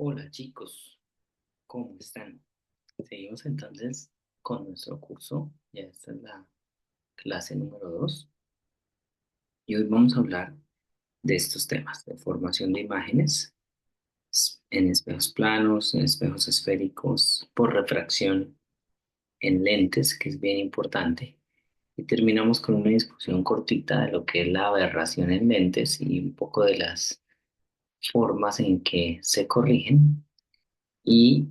Hola chicos, ¿cómo están? Seguimos entonces con nuestro curso. Ya esta es la clase número 2 y hoy vamos a hablar de estos temas de formación de imágenes en espejos planos, en espejos esféricos, por refracción, en lentes, que es bien importante. Y terminamos con una discusión cortita de lo que es la aberración en lentes y un poco de las formas en que se corrigen. Y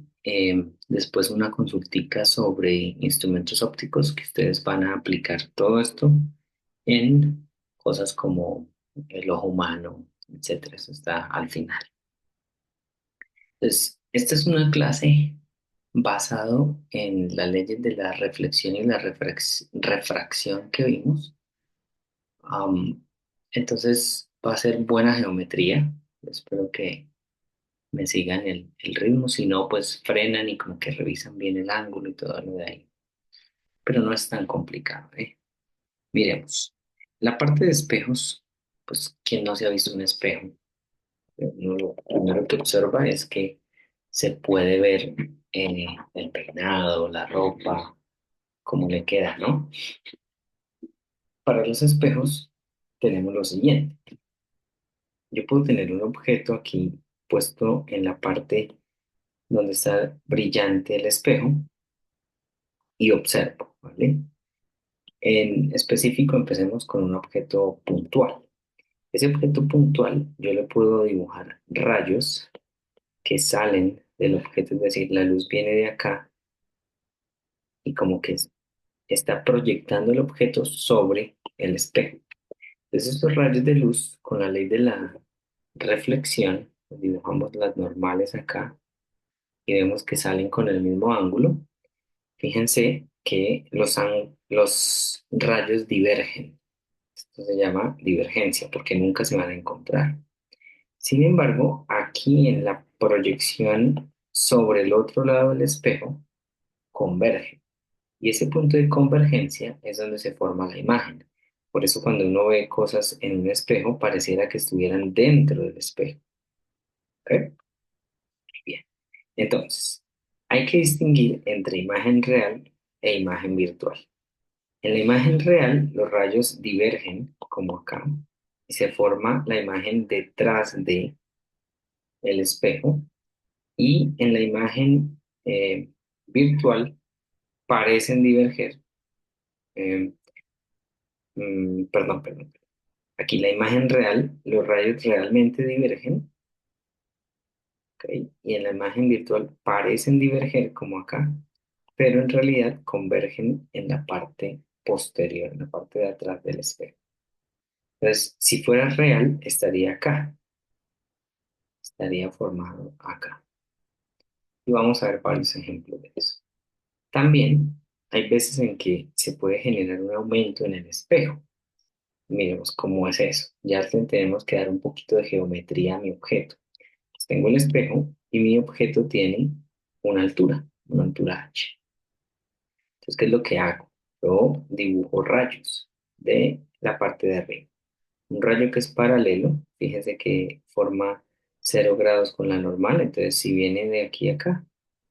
después una consultica sobre instrumentos ópticos que ustedes van a aplicar todo esto en cosas como el ojo humano, etcétera. Eso está al final. Entonces, esta es una clase basado en las leyes de la reflexión y la refracción que vimos. Am, entonces, va a ser buena geometría. Espero que me sigan el ritmo, si no, pues frenan y como que revisan bien el ángulo y todo lo de ahí. Pero no es tan complicado, ¿eh? Miremos. La parte de espejos, pues, ¿quién no se ha visto un espejo? Uno lo primero que observa es que se puede ver el peinado, la ropa, cómo le queda, ¿no? Para los espejos tenemos lo siguiente. Yo puedo tener un objeto aquí puesto en la parte donde está brillante el espejo y observo, ¿vale? En específico, empecemos con un objeto puntual. Ese objeto puntual, yo le puedo dibujar rayos que salen del objeto, es decir, la luz viene de acá y como que está proyectando el objeto sobre el espejo. Entonces, estos rayos de luz, con la ley de la reflexión, pues dibujamos las normales acá y vemos que salen con el mismo ángulo. Fíjense que los rayos divergen. Esto se llama divergencia porque nunca se van a encontrar. Sin embargo, aquí en la proyección sobre el otro lado del espejo convergen. Y ese punto de convergencia es donde se forma la imagen. Por eso cuando uno ve cosas en un espejo, pareciera que estuvieran dentro del espejo. ¿Ok? Bien. Entonces, hay que distinguir entre imagen real e imagen virtual. En la imagen real, los rayos divergen, como acá, y se forma la imagen detrás de el espejo. Y en la imagen virtual parecen diverger. eh, perdón. Aquí la imagen real, los rayos realmente divergen, ¿ok? Y en la imagen virtual parecen diverger, como acá, pero en realidad convergen en la parte posterior, en la parte de atrás del espejo. Entonces, si fuera real, estaría acá, estaría formado acá. Y vamos a ver varios ejemplos de eso. También hay veces en que se puede generar un aumento en el espejo. Miremos cómo es eso. Ya le tenemos que dar un poquito de geometría a mi objeto. Pues tengo el espejo y mi objeto tiene una altura h. Entonces, ¿qué es lo que hago? Yo dibujo rayos de la parte de arriba. Un rayo que es paralelo, fíjense que forma 0 grados con la normal, entonces si viene de aquí a acá,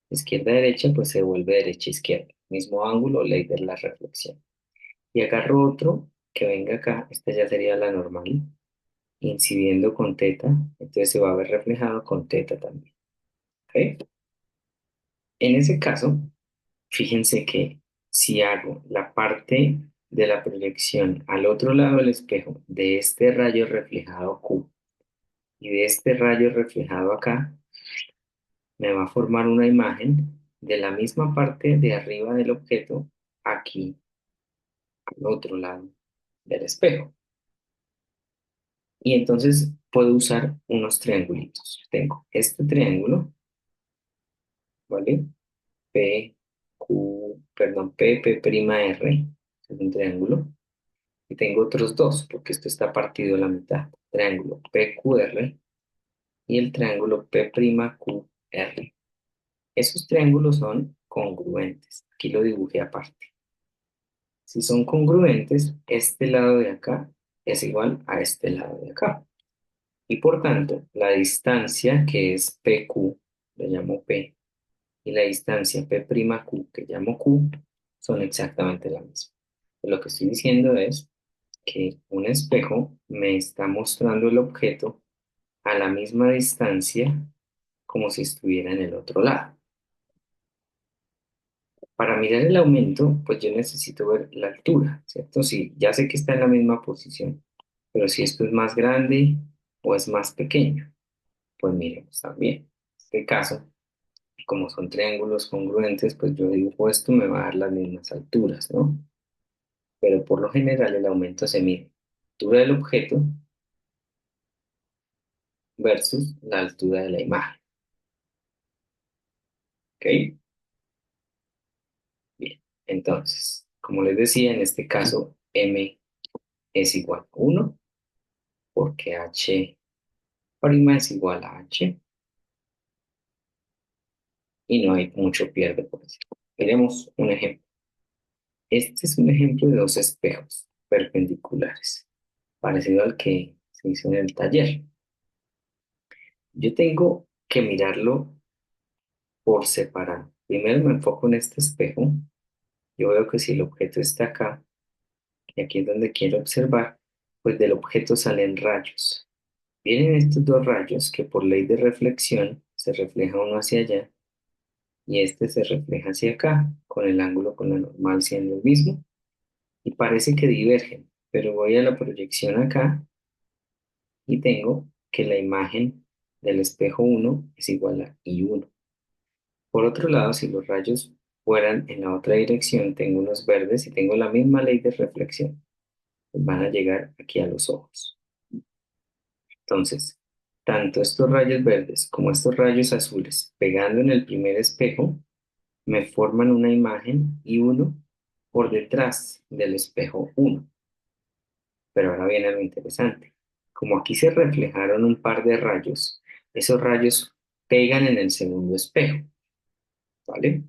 izquierda a derecha, pues se vuelve derecha a izquierda. Mismo ángulo, ley de la reflexión. Y agarro otro que venga acá, esta ya sería la normal, incidiendo con teta, entonces se va a ver reflejado con teta también. ¿Ok? En ese caso, fíjense que si hago la parte de la proyección al otro lado del espejo de este rayo reflejado Q y de este rayo reflejado acá, me va a formar una imagen de la misma parte de arriba del objeto aquí al otro lado del espejo. Y entonces puedo usar unos triangulitos. Tengo este triángulo, ¿vale? P, Q, perdón, P', es un triángulo. Y tengo otros dos, porque esto está partido a la mitad. Triángulo PQR y el triángulo P'QR. Esos triángulos son congruentes. Aquí lo dibujé aparte. Si son congruentes, este lado de acá es igual a este lado de acá. Y por tanto, la distancia que es PQ lo llamo P, y la distancia P', que llamo Q, son exactamente la misma. Lo que estoy diciendo es que un espejo me está mostrando el objeto a la misma distancia como si estuviera en el otro lado. Para mirar el aumento, pues yo necesito ver la altura, ¿cierto? Sí, ya sé que está en la misma posición, pero si esto es más grande o es más pequeño, pues miremos también. En este caso, como son triángulos congruentes, pues yo dibujo esto, me va a dar las mismas alturas, ¿no? Pero por lo general el aumento se mide altura del objeto versus la altura de la imagen, ¿ok? Bien, entonces, como les decía, en este caso m es igual a 1 porque h' es igual a h y no hay mucho pierde por eso. Miremos un ejemplo. Este es un ejemplo de dos espejos perpendiculares, parecido al que se hizo en el taller. Yo tengo que mirarlo por separado. Primero me enfoco en este espejo. Yo veo que si el objeto está acá, y aquí es donde quiero observar, pues del objeto salen rayos. Vienen estos dos rayos que por ley de reflexión se refleja uno hacia allá y este se refleja hacia acá, con el ángulo con la normal siendo el mismo, y parece que divergen, pero voy a la proyección acá y tengo que la imagen del espejo uno es igual a I1. Por otro lado, si los rayos fueran en la otra dirección, tengo unos verdes y tengo la misma ley de reflexión, pues van a llegar aquí a los ojos. Entonces, tanto estos rayos verdes como estos rayos azules pegando en el primer espejo me forman una imagen y uno por detrás del espejo uno. Pero ahora viene lo interesante. Como aquí se reflejaron un par de rayos, esos rayos pegan en el segundo espejo, ¿vale?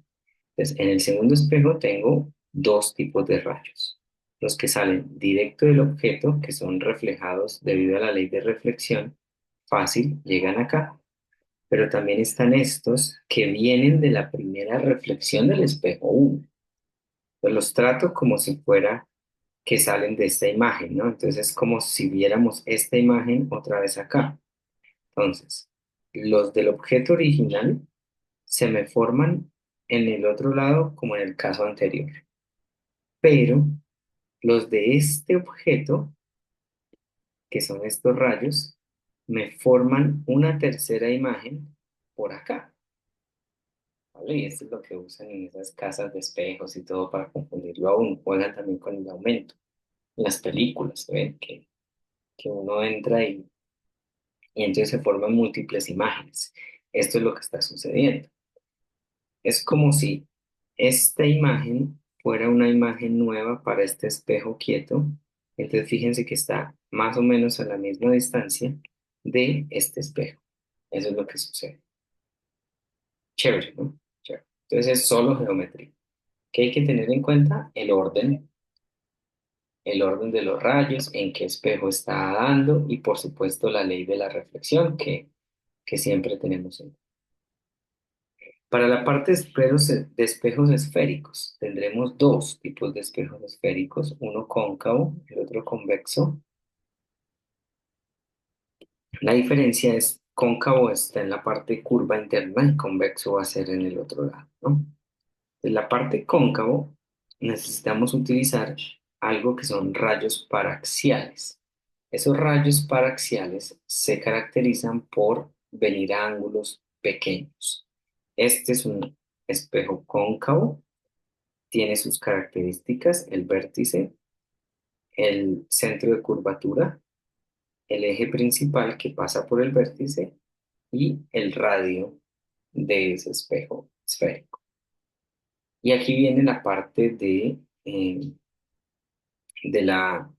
Entonces, en el segundo espejo tengo dos tipos de rayos. Los que salen directo del objeto, que son reflejados debido a la ley de reflexión, fácil, llegan acá. Pero también están estos que vienen de la primera reflexión del espejo 1. Pues los trato como si fuera que salen de esta imagen, ¿no? Entonces es como si viéramos esta imagen otra vez acá. Entonces, los del objeto original se me forman en el otro lado como en el caso anterior, pero los de este objeto, que son estos rayos, me forman una tercera imagen por acá, ¿vale? Y esto es lo que usan en esas casas de espejos y todo para confundirlo aún. Juegan también con el aumento. En las películas, ¿ven? Que uno entra y entonces se forman múltiples imágenes. Esto es lo que está sucediendo. Es como si esta imagen fuera una imagen nueva para este espejo quieto. Entonces fíjense que está más o menos a la misma distancia de este espejo. Eso es lo que sucede. Chévere, ¿no? Chévere. Entonces es solo geometría. ¿Qué hay que tener en cuenta? El orden de los rayos, en qué espejo está dando y por supuesto la ley de la reflexión que siempre tenemos en. Para la parte de espejos esféricos, tendremos dos tipos de espejos esféricos, uno cóncavo y el otro convexo. La diferencia es cóncavo está en la parte curva interna y convexo va a ser en el otro lado, ¿no? En la parte cóncavo necesitamos utilizar algo que son rayos paraxiales. Esos rayos paraxiales se caracterizan por venir a ángulos pequeños. Este es un espejo cóncavo, tiene sus características, el vértice, el centro de curvatura, el eje principal que pasa por el vértice y el radio de ese espejo esférico. Y aquí viene la parte de la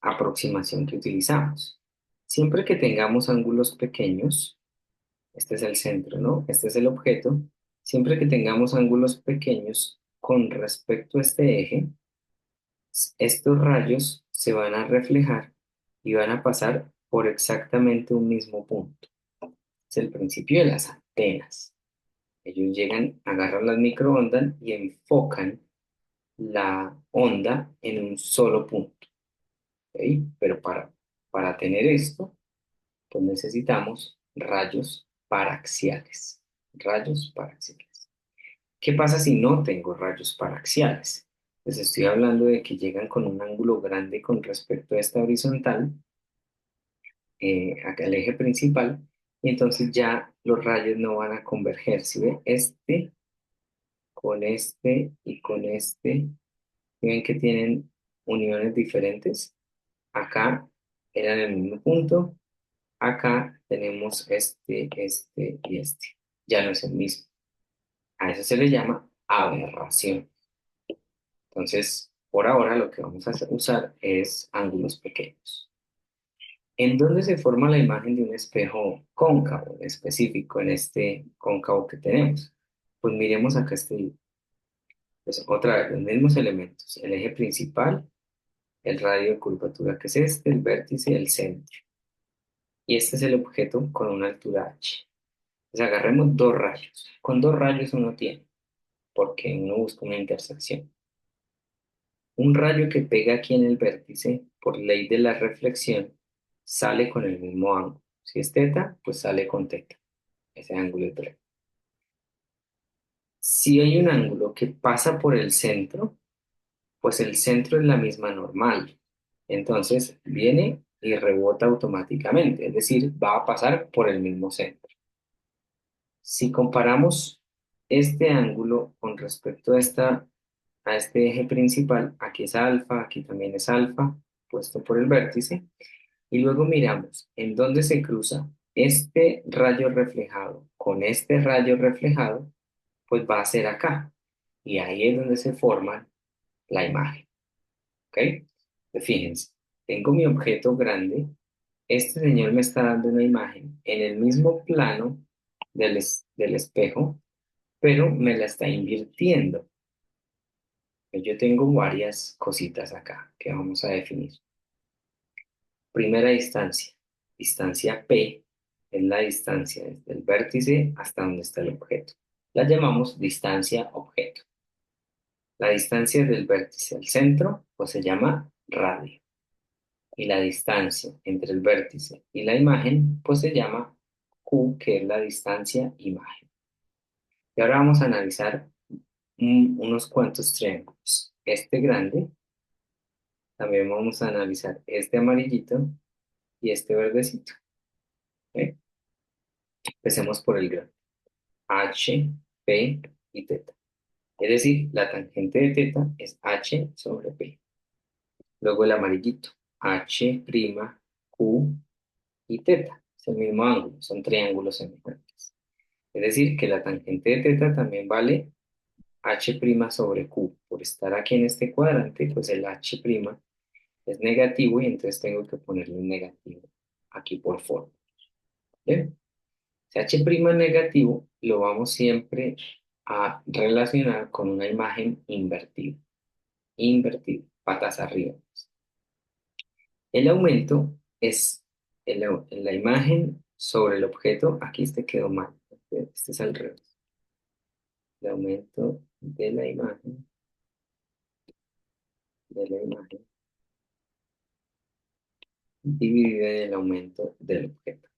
aproximación que utilizamos. Siempre que tengamos ángulos pequeños, este es el centro, ¿no? Este es el objeto. Siempre que tengamos ángulos pequeños con respecto a este eje, estos rayos se van a reflejar y van a pasar por exactamente un mismo punto. Es el principio de las antenas. Ellos llegan, agarran las microondas y enfocan la onda en un solo punto. ¿Ok? Pero para tener esto, pues necesitamos rayos paraxiales. Rayos paraxiales. ¿Qué pasa si no tengo rayos paraxiales? Pues estoy hablando de que llegan con un ángulo grande con respecto a esta horizontal, acá el eje principal, y entonces ya los rayos no van a converger. Si ve, este y con este, ¿sí ven que tienen uniones diferentes? Acá eran el mismo punto, acá tenemos este y este. Ya no es el mismo. A eso se le llama aberración. Entonces, por ahora lo que vamos a usar es ángulos pequeños. ¿En dónde se forma la imagen de un espejo cóncavo en específico en este cóncavo que tenemos? Pues miremos acá este, pues otra vez, los mismos elementos, el eje principal, el radio de curvatura que es este, el vértice y el centro. Y este es el objeto con una altura h. Entonces agarremos dos rayos. Con dos rayos uno tiene, porque uno busca una intersección. Un rayo que pega aquí en el vértice, por ley de la reflexión, sale con el mismo ángulo. Si es teta, pues sale con teta, ese ángulo es recto. Si hay un ángulo que pasa por el centro, pues el centro es la misma normal. Entonces viene y rebota automáticamente, es decir, va a pasar por el mismo centro. Si comparamos este ángulo con respecto a este eje principal, aquí es alfa, aquí también es alfa, puesto por el vértice, y luego miramos en dónde se cruza este rayo reflejado con este rayo reflejado, pues va a ser acá. Y ahí es donde se forma la imagen. ¿Ok? Pues fíjense, tengo mi objeto grande. Este señor me está dando una imagen en el mismo plano del espejo, pero me la está invirtiendo. Yo tengo varias cositas acá que vamos a definir. Primera distancia. Distancia P es la distancia desde el vértice hasta donde está el objeto. La llamamos distancia objeto. La distancia del vértice al centro, pues se llama radio. Y la distancia entre el vértice y la imagen, pues se llama Q, que es la distancia imagen. Y ahora vamos a analizar unos cuantos triángulos. Este grande, también vamos a analizar este amarillito y este verdecito. ¿Ok? Empecemos por el grande. H, P y teta. Es decir, la tangente de teta es H sobre P. Luego el amarillito, H', Q y teta. Es el mismo ángulo, son triángulos semejantes. Es decir, que la tangente de teta también vale H' sobre Q. Por estar aquí en este cuadrante, pues el H' es negativo y entonces tengo que ponerle un negativo aquí por forma. ¿Bien? Si H' negativo lo vamos siempre a relacionar con una imagen invertida. Invertida, patas arriba. El aumento es la imagen sobre el objeto. Aquí este quedó mal. Este es al revés. El aumento de la imagen dividido en el aumento del objeto.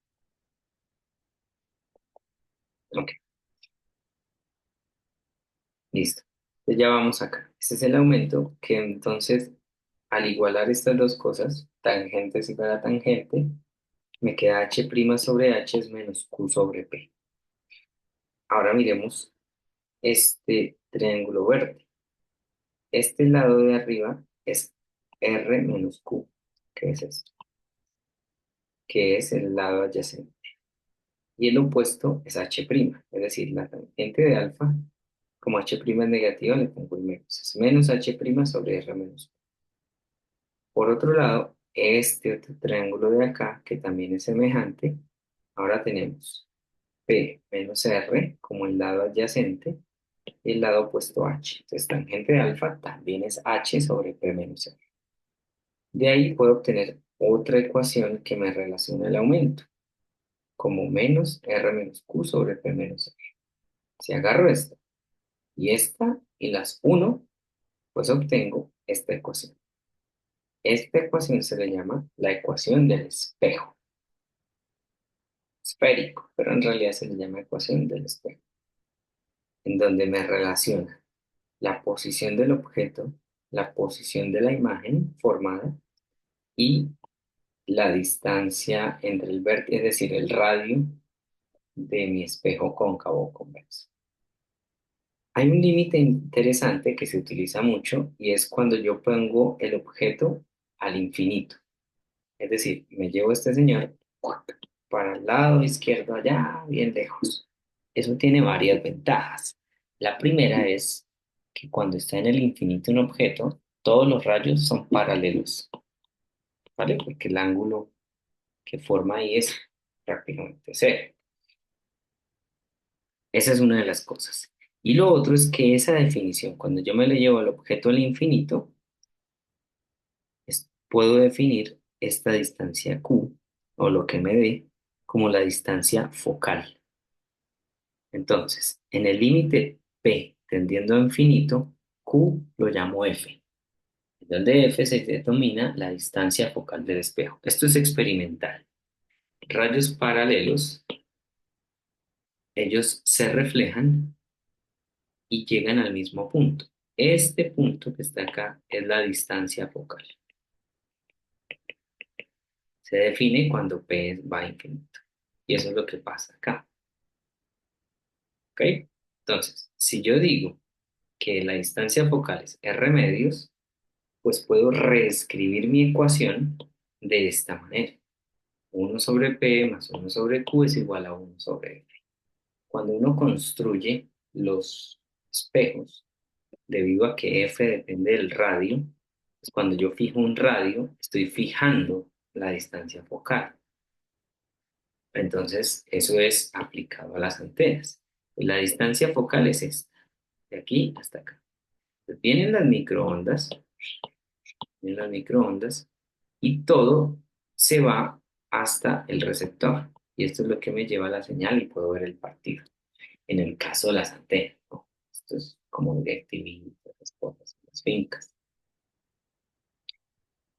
Ok, listo. Entonces ya vamos acá. Este es el aumento que entonces, al igualar estas dos cosas, tangente es igual a tangente, me queda h' sobre h es menos q sobre p. Ahora miremos este triángulo verde. Este lado de arriba es R menos Q, que es esto, que es el lado adyacente. Y el opuesto es H', es decir, la tangente de alfa, como H' es negativa, le pongo el menos. Es menos H' sobre R menos Q. Por otro lado, este otro triángulo de acá, que también es semejante, ahora tenemos P menos R como el lado adyacente y el lado opuesto H. Entonces, tangente de alfa también es H sobre P menos R. De ahí puedo obtener otra ecuación que me relaciona el aumento, como menos R menos Q sobre P menos R. Si agarro esta y las uno, pues obtengo esta ecuación. Esta ecuación se le llama la ecuación del espejo esférico, pero en realidad se le llama ecuación del espejo, en donde me relaciona la posición del objeto, la posición de la imagen formada y la distancia entre el vértice, es decir, el radio de mi espejo cóncavo o convexo. Hay un límite interesante que se utiliza mucho y es cuando yo pongo el objeto al infinito. Es decir, me llevo a este señor ¡cuac! Para el lado izquierdo allá, bien lejos. Eso tiene varias ventajas. La primera es que cuando está en el infinito un objeto, todos los rayos son paralelos, ¿vale? Porque el ángulo que forma ahí es prácticamente cero. Esa es una de las cosas. Y lo otro es que esa definición, cuando yo me le llevo al objeto al infinito, puedo definir esta distancia Q, o lo que me dé, como la distancia focal. Entonces, en el límite P tendiendo a infinito, Q lo llamo F, donde F se determina la distancia focal del espejo. Esto es experimental. Rayos paralelos, ellos se reflejan y llegan al mismo punto. Este punto que está acá es la distancia focal. Se define cuando P va a infinito. Y eso es lo que pasa acá. ¿Ok? Entonces, si yo digo que la distancia focal es R medios, pues puedo reescribir mi ecuación de esta manera. 1/P más 1/Q es igual a 1/F. Cuando uno construye los espejos, debido a que F depende del radio, pues cuando yo fijo un radio, estoy fijando la distancia focal. Entonces, eso es aplicado a las antenas. La distancia focal es esta, de aquí hasta acá. Pues vienen las microondas, y todo se va hasta el receptor. Y esto es lo que me lleva a la señal y puedo ver el partido. En el caso de las antenas, ¿no? Esto es como DirecTV y todas las cosas, las fincas.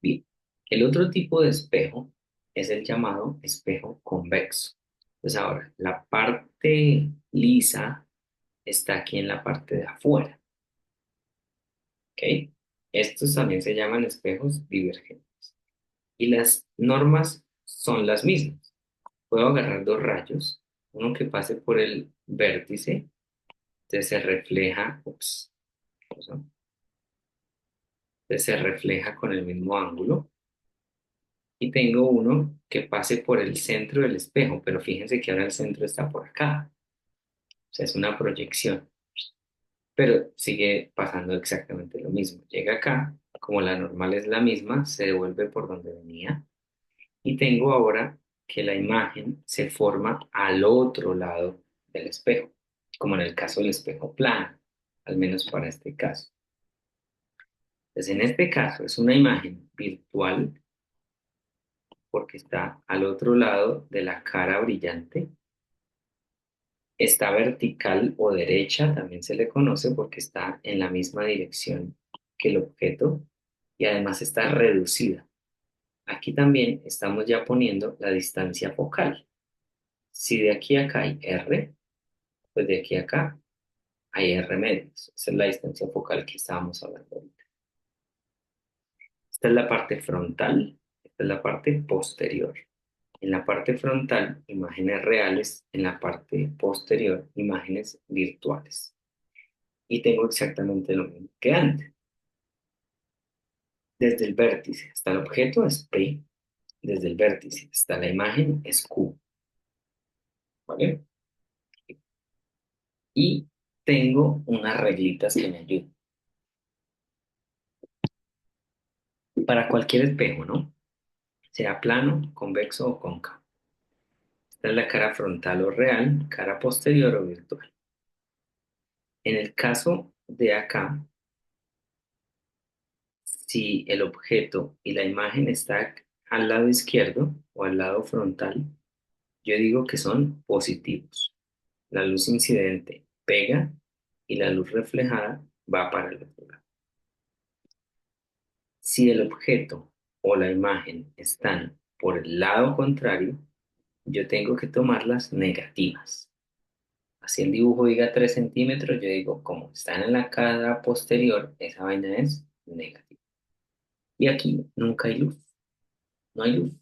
Bien, el otro tipo de espejo es el llamado espejo convexo. Entonces ahora, la parte lisa está aquí en la parte de afuera, ¿ok? Estos también se llaman espejos divergentes. Y las normas son las mismas. Puedo agarrar dos rayos, uno que pase por el vértice, entonces se refleja, cosa, entonces se refleja con el mismo ángulo, y tengo uno que pase por el centro del espejo, pero fíjense que ahora el centro está por acá, o sea, es una proyección, pero sigue pasando exactamente lo mismo. Llega acá, como la normal es la misma, se devuelve por donde venía, y tengo ahora que la imagen se forma al otro lado del espejo, como en el caso del espejo plano, al menos para este caso. Entonces, en este caso es una imagen virtual porque está al otro lado de la cara brillante. Está vertical o derecha, también se le conoce porque está en la misma dirección que el objeto, y además está reducida. Aquí también estamos ya poniendo la distancia focal. Si de aquí a acá hay R, pues de aquí a acá hay R medios. Esa es la distancia focal que estábamos hablando ahorita. Esta es la parte frontal, esta es la parte posterior. En la parte frontal, imágenes reales; en la parte posterior, imágenes virtuales. Y tengo exactamente lo mismo que antes. Desde el vértice hasta el objeto es P, desde el vértice hasta la imagen es Q, ¿vale? Y tengo unas reglitas que me ayudan. Para cualquier espejo, ¿no? Sea plano, convexo o cóncavo. Esta es la cara frontal o real, cara posterior o virtual. En el caso de acá, si el objeto y la imagen está al lado izquierdo o al lado frontal, yo digo que son positivos. La luz incidente pega y la luz reflejada va para el otro lado. Si el objeto o la imagen están por el lado contrario, yo tengo que tomarlas negativas. Así el dibujo diga 3 centímetros, yo digo, como están en la cara posterior, esa vaina es negativa. Y aquí nunca hay luz, no hay luz,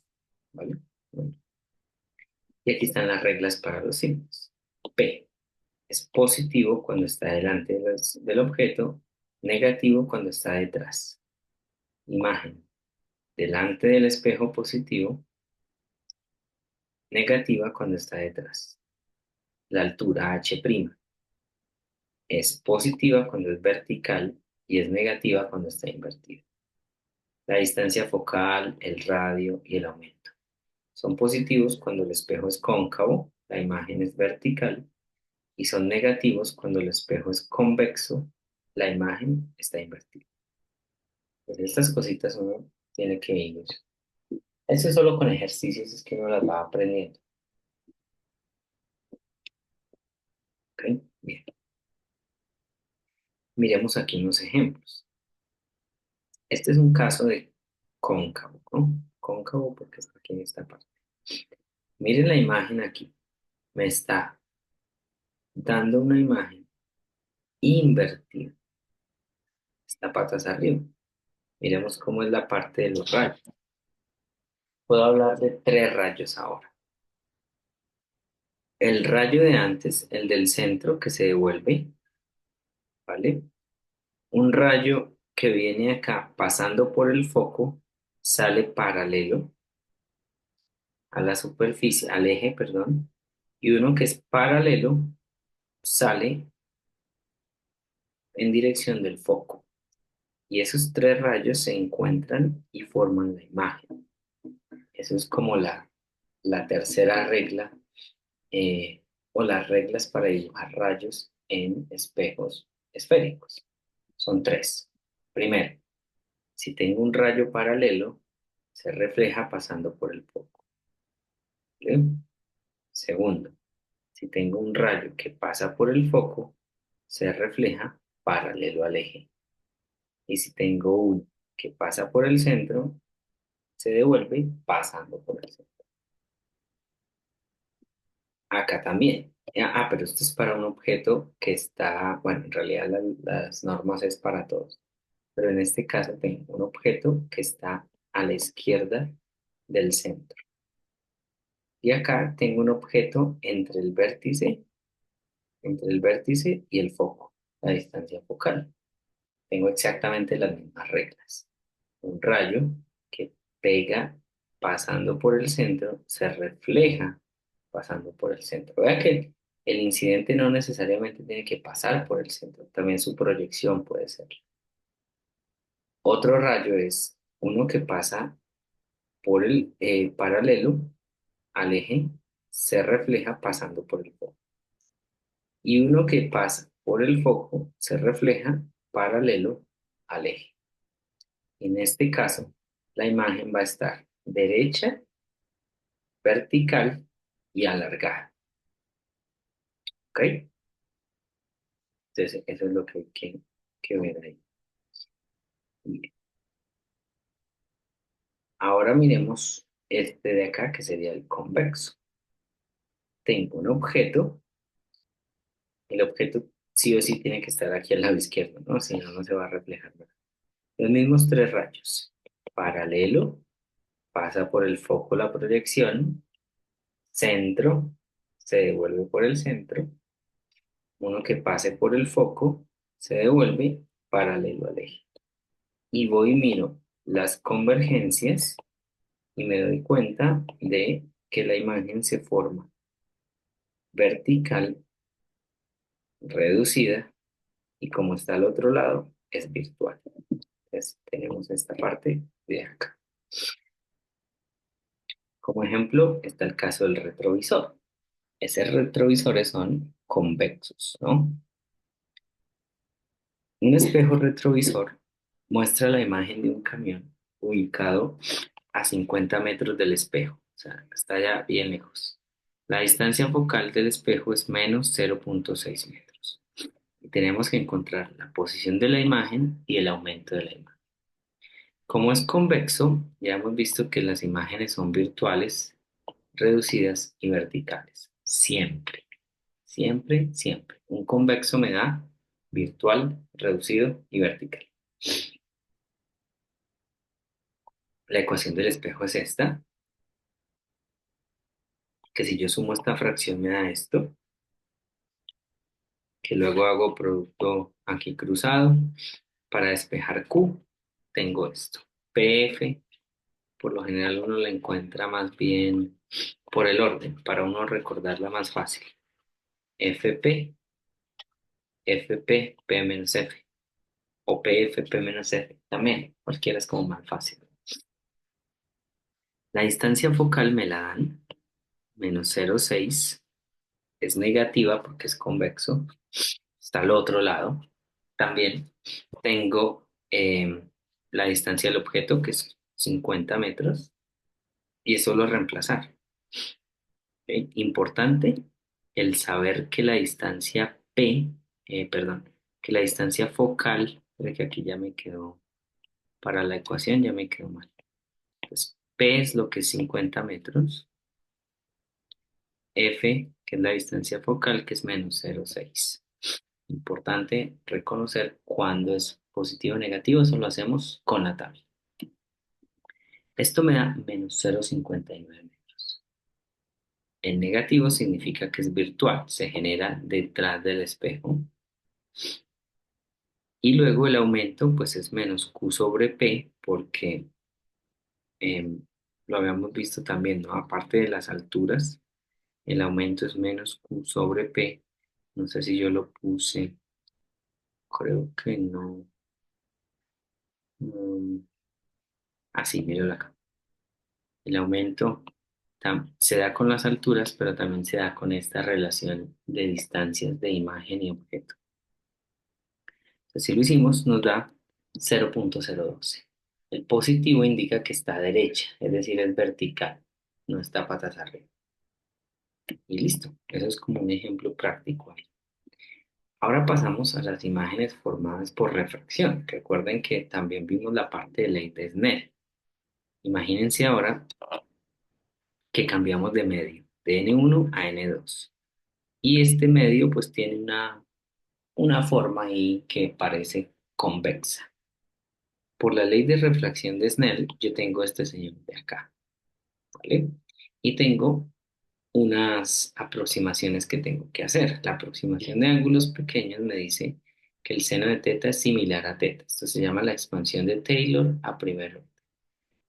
¿vale? Bueno, y aquí están las reglas para los símbolos. P es positivo cuando está delante del objeto, negativo cuando está detrás. Imagen, delante del espejo positivo, negativa cuando está detrás. La altura h' es positiva cuando es vertical y es negativa cuando está invertida. La distancia focal, el radio y el aumento son positivos cuando el espejo es cóncavo, la imagen es vertical, y son negativos cuando el espejo es convexo, la imagen está invertida. Pues estas cositas uno tiene que ir. Eso solo con ejercicios es que uno las va aprendiendo. ¿Ok? Bien. Miremos aquí unos ejemplos. Este es un caso de cóncavo, ¿no? Cóncavo porque está aquí en esta parte. Miren la imagen aquí. Me está dando una imagen invertida. Está patas arriba. Miremos cómo es la parte de los rayos. Puedo hablar de tres rayos ahora. El rayo de antes, el del centro que se devuelve, ¿vale? Un rayo que viene acá pasando por el foco, sale paralelo a la superficie, al eje, perdón, y uno que es paralelo sale en dirección del foco. Y esos tres rayos se encuentran y forman la imagen. Eso es como la tercera regla o las reglas para dibujar rayos en espejos esféricos. Son tres. Primero, si tengo un rayo paralelo, se refleja pasando por el foco. ¿Vale? Segundo, si tengo un rayo que pasa por el foco, se refleja paralelo al eje. Y si tengo uno que pasa por el centro, se devuelve pasando por el centro. Acá también. Pero esto es para un objeto que está, bueno, en realidad las normas es para todos. Pero en este caso tengo un objeto que está a la izquierda del centro. Y acá tengo un objeto entre el vértice y el foco, la distancia focal. Tengo exactamente las mismas reglas. Un rayo que pega pasando por el centro se refleja pasando por el centro. Vea que el incidente no necesariamente tiene que pasar por el centro, también su proyección puede ser. Otro rayo es uno que pasa por el paralelo al eje, se refleja pasando por el foco. Y uno que pasa por el foco se refleja paralelo al eje. En este caso, la imagen va a estar derecha, vertical y alargada. ¿Ok? Entonces, eso es lo que hay que ver ahí. Bien. Ahora miremos este de acá, que sería el convexo. Tengo un objeto, el objeto sí o sí tiene que estar aquí al lado izquierdo, ¿no? Si no, no se va a reflejar nada. Los mismos tres rayos. Paralelo, pasa por el foco la proyección, centro, se devuelve por el centro, uno que pase por el foco, se devuelve paralelo al eje. Y voy y miro las convergencias y me doy cuenta de que la imagen se forma vertical, reducida, y como está al otro lado, es virtual. Entonces tenemos esta parte de acá. Como ejemplo, está el caso del retrovisor. Esos retrovisores son convexos, ¿no? Un espejo retrovisor muestra la imagen de un camión ubicado a 50 metros del espejo, o sea, está ya bien lejos. La distancia focal del espejo es menos 0,6 metros. Y tenemos que encontrar la posición de la imagen y el aumento de la imagen. Como es convexo, ya hemos visto que las imágenes son virtuales, reducidas y verticales. Siempre, siempre, siempre. Un convexo me da virtual, reducido y vertical. La ecuación del espejo es esta, que si yo sumo esta fracción me da esto, que luego hago producto aquí cruzado. Para despejar Q, tengo esto. PF, por lo general uno la encuentra más bien por el orden, para uno recordarla más fácil. FP, FP, P menos F, o PF, P menos F, también, cualquiera es como más fácil. La distancia focal me la dan, menos 0,6, es negativa porque es convexo, está al otro lado. También tengo la distancia del objeto, que es 50 metros, y es solo reemplazar. Importante el saber que la distancia P, perdón, que la distancia focal, que aquí ya me quedó, para la ecuación ya me quedó mal. Entonces, P es lo que es 50 metros, F, que es la distancia focal, que es menos 0,6. Importante reconocer cuándo es positivo o negativo, eso lo hacemos con la tabla. Esto me da menos 0,59 metros. El negativo significa que es virtual, se genera detrás del espejo. Y luego el aumento, pues es menos Q sobre P, porque em, lo habíamos visto también, ¿no? Aparte de las alturas, el aumento es menos Q sobre P. No sé si yo lo puse, creo que no. Así, míralo acá. El aumento se da con las alturas, pero también se da con esta relación de distancias de imagen y objeto. Entonces, si lo hicimos, nos da 0,012. El positivo indica que está a derecha, es decir, es vertical, no está patas arriba. Y listo, eso es como un ejemplo práctico ahí. Ahora pasamos a las imágenes formadas por refracción. Recuerden que también vimos la parte de ley de Snell. Imagínense ahora que cambiamos de medio, de N1 a N2. Y este medio pues tiene una forma ahí que parece convexa. Por la ley de refracción de Snell, yo tengo este señor de acá, ¿vale? Y tengo unas aproximaciones que tengo que hacer. La aproximación de ángulos pequeños me dice que el seno de teta es similar a teta. Esto se llama la expansión de Taylor a primer orden.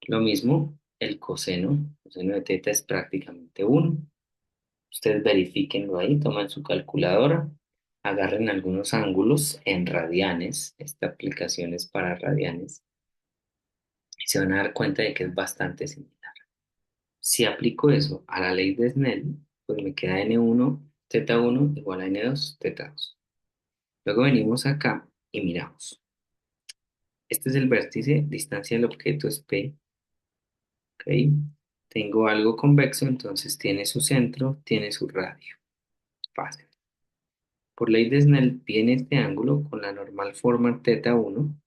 Lo mismo, el coseno de teta es prácticamente uno. Ustedes verifíquenlo ahí, toman su calculadora, agarren algunos ángulos en radianes. Esta aplicación es para radianes y se van a dar cuenta de que es bastante similar. Si aplico eso a la ley de Snell, pues me queda N1 teta 1 igual a N2 teta 2. Luego venimos acá y miramos. Este es el vértice, distancia del objeto es P, ¿ok? Tengo algo convexo, entonces tiene su centro, tiene su radio. Fácil. Por ley de Snell viene este ángulo con la normal forma teta 1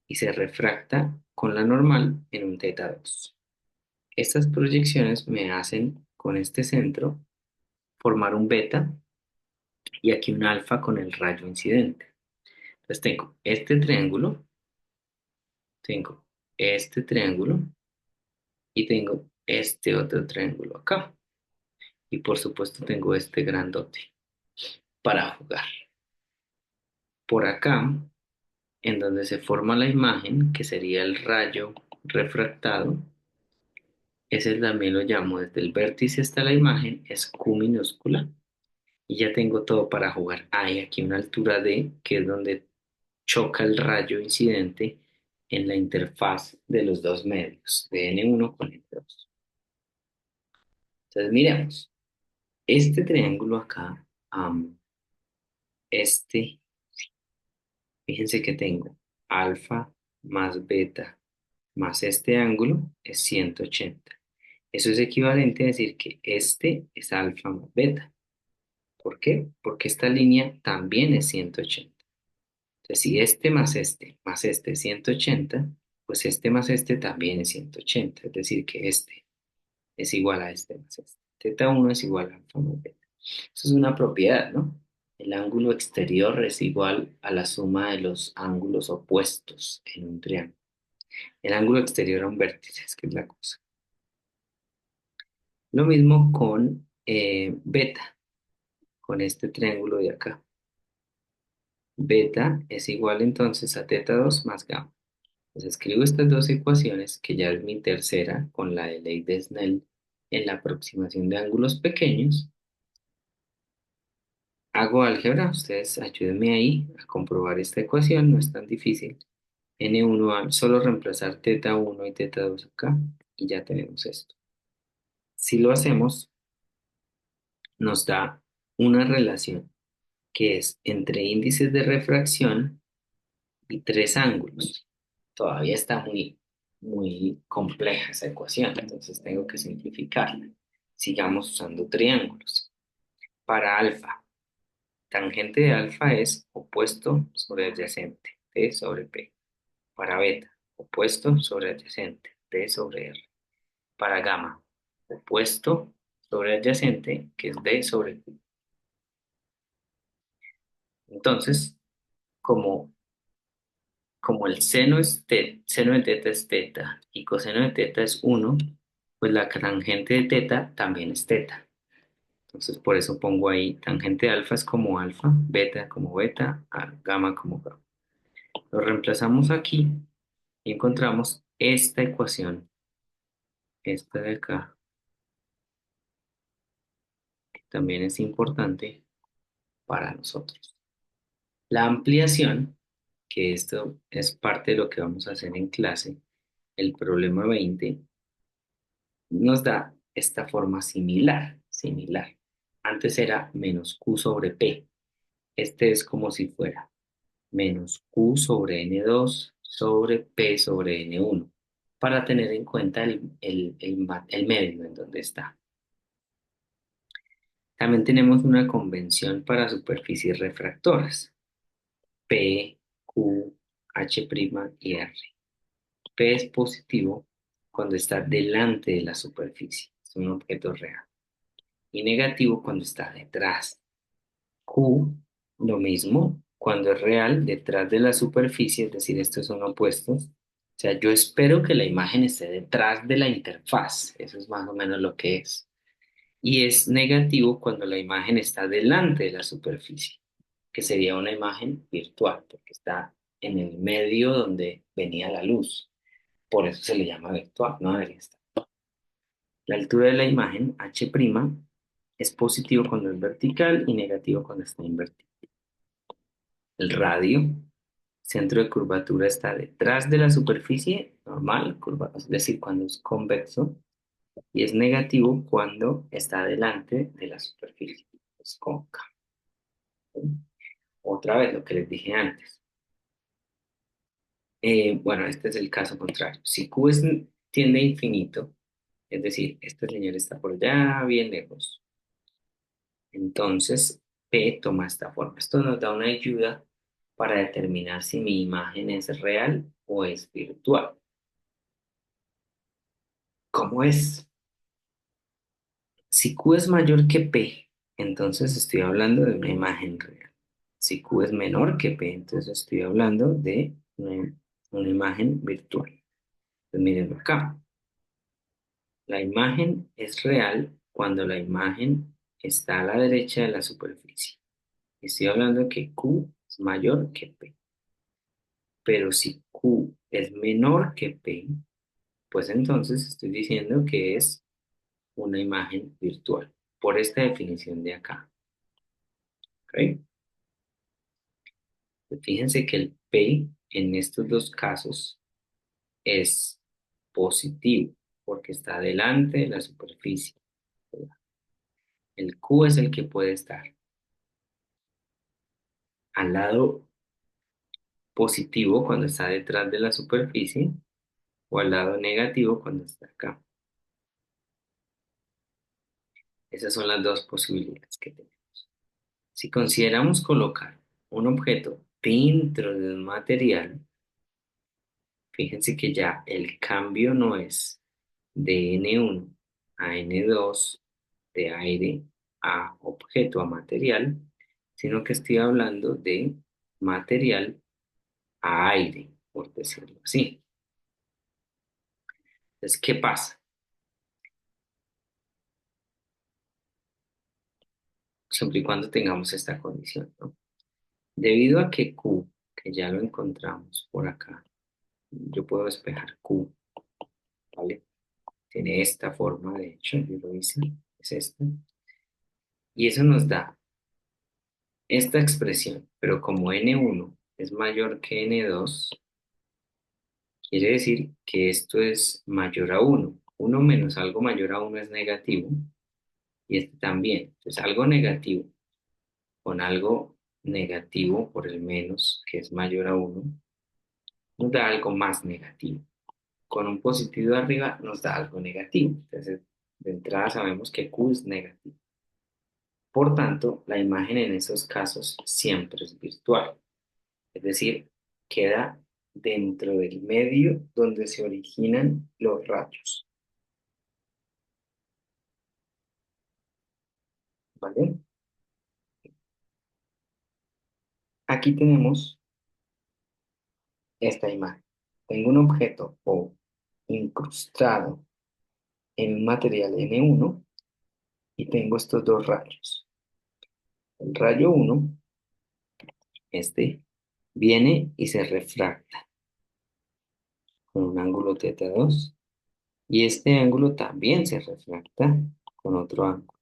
y se refracta con la normal en un teta 2. Estas proyecciones me hacen con este centro formar un beta y aquí un alfa con el rayo incidente. Entonces tengo este triángulo y tengo este otro triángulo acá. Y por supuesto tengo este grandote para jugar. Por acá, en donde se forma la imagen, que sería el rayo refractado, ese también lo llamo desde el vértice hasta la imagen, es Q minúscula. Y ya tengo todo para jugar. Hay aquí una altura D, que es donde choca el rayo incidente en la interfaz de los dos medios, de N1 con N2. Entonces, miremos, este triángulo acá, este, fíjense que tengo alfa más beta más este ángulo es 180. Eso es equivalente a decir que este es alfa más beta. ¿Por qué? Porque esta línea también es 180. Entonces, si este más este es 180, pues este más este también es 180. Es decir, que este es igual a este más este. Teta uno es igual a alfa más beta. Eso es una propiedad, ¿no? El ángulo exterior es igual a la suma de los ángulos opuestos en un triángulo. El ángulo exterior a un vértice, es que es la cosa. Lo mismo con beta, con este triángulo de acá. Beta es igual entonces a teta 2 más gamma. Entonces escribo estas dos ecuaciones, que ya es mi tercera con la de ley de Snell en la aproximación de ángulos pequeños. Hago álgebra, ustedes ayúdenme ahí a comprobar esta ecuación, no es tan difícil. N1 al solo reemplazar teta 1 y teta 2 acá y ya tenemos esto. Si lo hacemos, nos da una relación que es entre índices de refracción y tres ángulos. Todavía está muy compleja esa ecuación, entonces tengo que simplificarla. Sigamos usando triángulos. Para alfa, tangente de alfa es opuesto sobre adyacente, T sobre P. Para beta, opuesto sobre adyacente, T sobre R. Para gamma, opuesto sobre adyacente, que es D sobre Q. Entonces, como como el seno de teta es teta y coseno de teta es uno, pues la tangente de teta también es teta. Entonces por eso pongo ahí tangente de alfa es como alfa, beta como beta, gamma como gamma. Lo reemplazamos aquí y encontramos esta ecuación, esta de acá, que también es importante para nosotros. La ampliación, que esto es parte de lo que vamos a hacer en clase, el problema 20 nos da esta forma similar. Antes era menos Q sobre P. Este es como si fuera menos Q sobre N2 sobre P sobre N1, para tener en cuenta el medio en donde está. También tenemos una convención para superficies refractoras, P, Q, H' y R. P es positivo cuando está delante de la superficie, es un objeto real. Y negativo cuando está detrás. Q, lo mismo, cuando es real, detrás de la superficie, es decir, estos son opuestos. O sea, yo espero que la imagen esté detrás de la interfaz, eso es más o menos lo que es. Y es negativo cuando la imagen está delante de la superficie, que sería una imagen virtual, porque está en el medio donde venía la luz. Por eso se le llama virtual, no debería estar. La altura de la imagen, H', es positivo cuando es vertical y negativo cuando está invertido. El radio, centro de curvatura, está detrás de la superficie normal, es decir, cuando es convexo, y es negativo cuando está delante de la superficie, es cóncavo. Otra vez lo que les dije antes. Bueno, este es el caso contrario. Si Q tiende a infinito, es decir, esta señal está por allá bien lejos, entonces P toma esta forma. Esto nos da una ayuda para determinar si mi imagen es real o es virtual. ¿Cómo es? Si Q es mayor que P, entonces estoy hablando de una imagen real. Si Q es menor que P, entonces estoy hablando de una imagen virtual. Pues miren acá, la imagen es real cuando la imagen está a la derecha de la superficie. Estoy hablando de que Q es mayor que P. Pero si Q es menor que P, pues entonces estoy diciendo que es una imagen virtual, por esta definición de acá. ¿Ok? Fíjense que el P en estos dos casos es positivo, porque está delante de la superficie. El Q es el que puede estar al lado positivo cuando está detrás de la superficie o al lado negativo cuando está acá. Esas son las dos posibilidades que tenemos. Si consideramos colocar un objeto dentro de un material, fíjense que ya el cambio no es de N1 a N2, de aire a objeto a material, sino que estoy hablando de material a aire, por decirlo así. Entonces, ¿qué pasa? Siempre y cuando tengamos esta condición, ¿no? Debido a que Q, que ya lo encontramos por acá, yo puedo despejar Q, ¿vale? Tiene esta forma, de hecho, yo lo hice, es esta. Y eso nos da esta expresión, pero como N1 es mayor que N2, quiere decir que esto es mayor a uno. Uno menos algo mayor a uno es negativo y este también. Entonces, algo negativo con algo negativo por el menos, que es mayor a uno, nos da algo más negativo. Con un positivo arriba nos da algo negativo. Entonces, de entrada sabemos que Q es negativo. Por tanto, la imagen en esos casos siempre es virtual. Es decir, queda dentro del medio donde se originan los rayos. ¿Vale? Aquí tenemos esta imagen. Tengo un objeto O incrustado en un material N1 y tengo estos dos rayos. El rayo uno, este, viene y se refracta con un ángulo θ2 y este ángulo también se refracta con otro ángulo.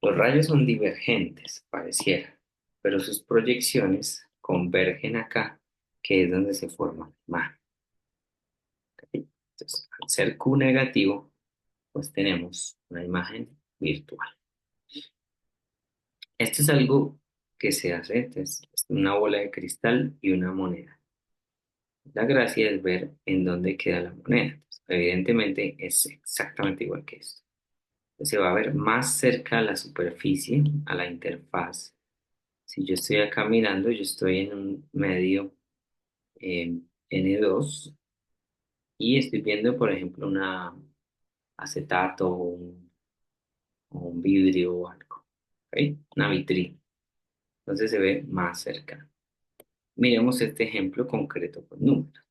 Los rayos son divergentes, pareciera, pero sus proyecciones convergen acá, que es donde se forma la imagen. ¿Ok? Entonces, al ser Q negativo, pues tenemos una imagen virtual. Esto es algo que se hace, entonces, es una bola de cristal y una moneda. La gracia es ver en dónde queda la moneda. Entonces, evidentemente es exactamente igual que esto. Entonces, se va a ver más cerca a la superficie, a la interfaz. Si yo estoy acá mirando, yo estoy en un medio N2 y estoy viendo, por ejemplo, una acetato o un vidrio o algo. ¿Ok? Una vitrina. Entonces se ve más cerca. Miremos este ejemplo concreto con números.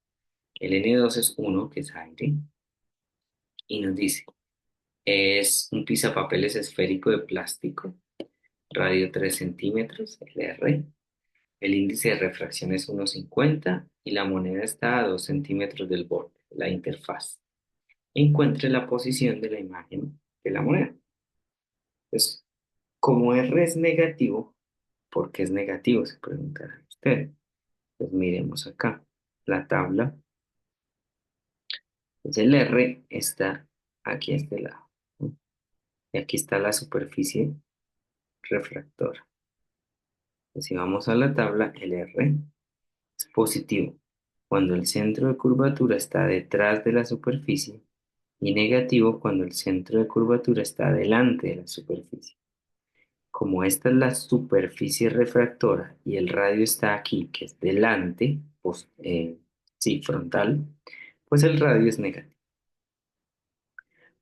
El N2 es uno que es aire, y nos dice, es un pisapapeles esférico de plástico, radio 3 centímetros, el R. El índice de refracción es 1,50 y la moneda está a 2 centímetros del borde, la interfaz. Encuentre la posición de la imagen de la moneda. Entonces, como R es negativo, ¿por qué es negativo? Se preguntarán ustedes. Pues miremos acá, la tabla. Entonces el R está aquí a este lado, ¿no? Y aquí está la superficie refractora. Entonces, si vamos a la tabla, el R es positivo cuando el centro de curvatura está detrás de la superficie y negativo cuando el centro de curvatura está delante de la superficie. Como esta es la superficie refractora y el radio está aquí, que es delante, pues, sí, frontal, pues el radio es negativo.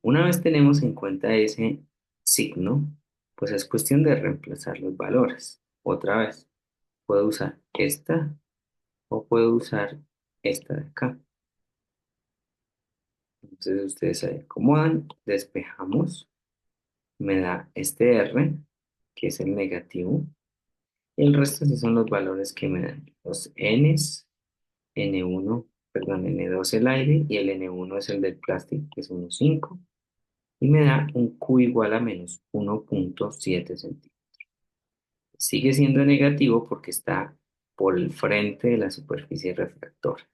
Una vez tenemos en cuenta ese signo, pues es cuestión de reemplazar los valores. Otra vez, puedo usar esta o puedo usar esta de acá. Entonces ustedes se acomodan, despejamos, me da este R, que es el negativo, y el resto sí son los valores que me dan. Los Ns, N1, perdón, N2 el aire y el N1 es el del plástico, que es 1,5, y me da un Q igual a menos 1,7 centímetros. Sigue siendo negativo porque está por el frente de la superficie refractora.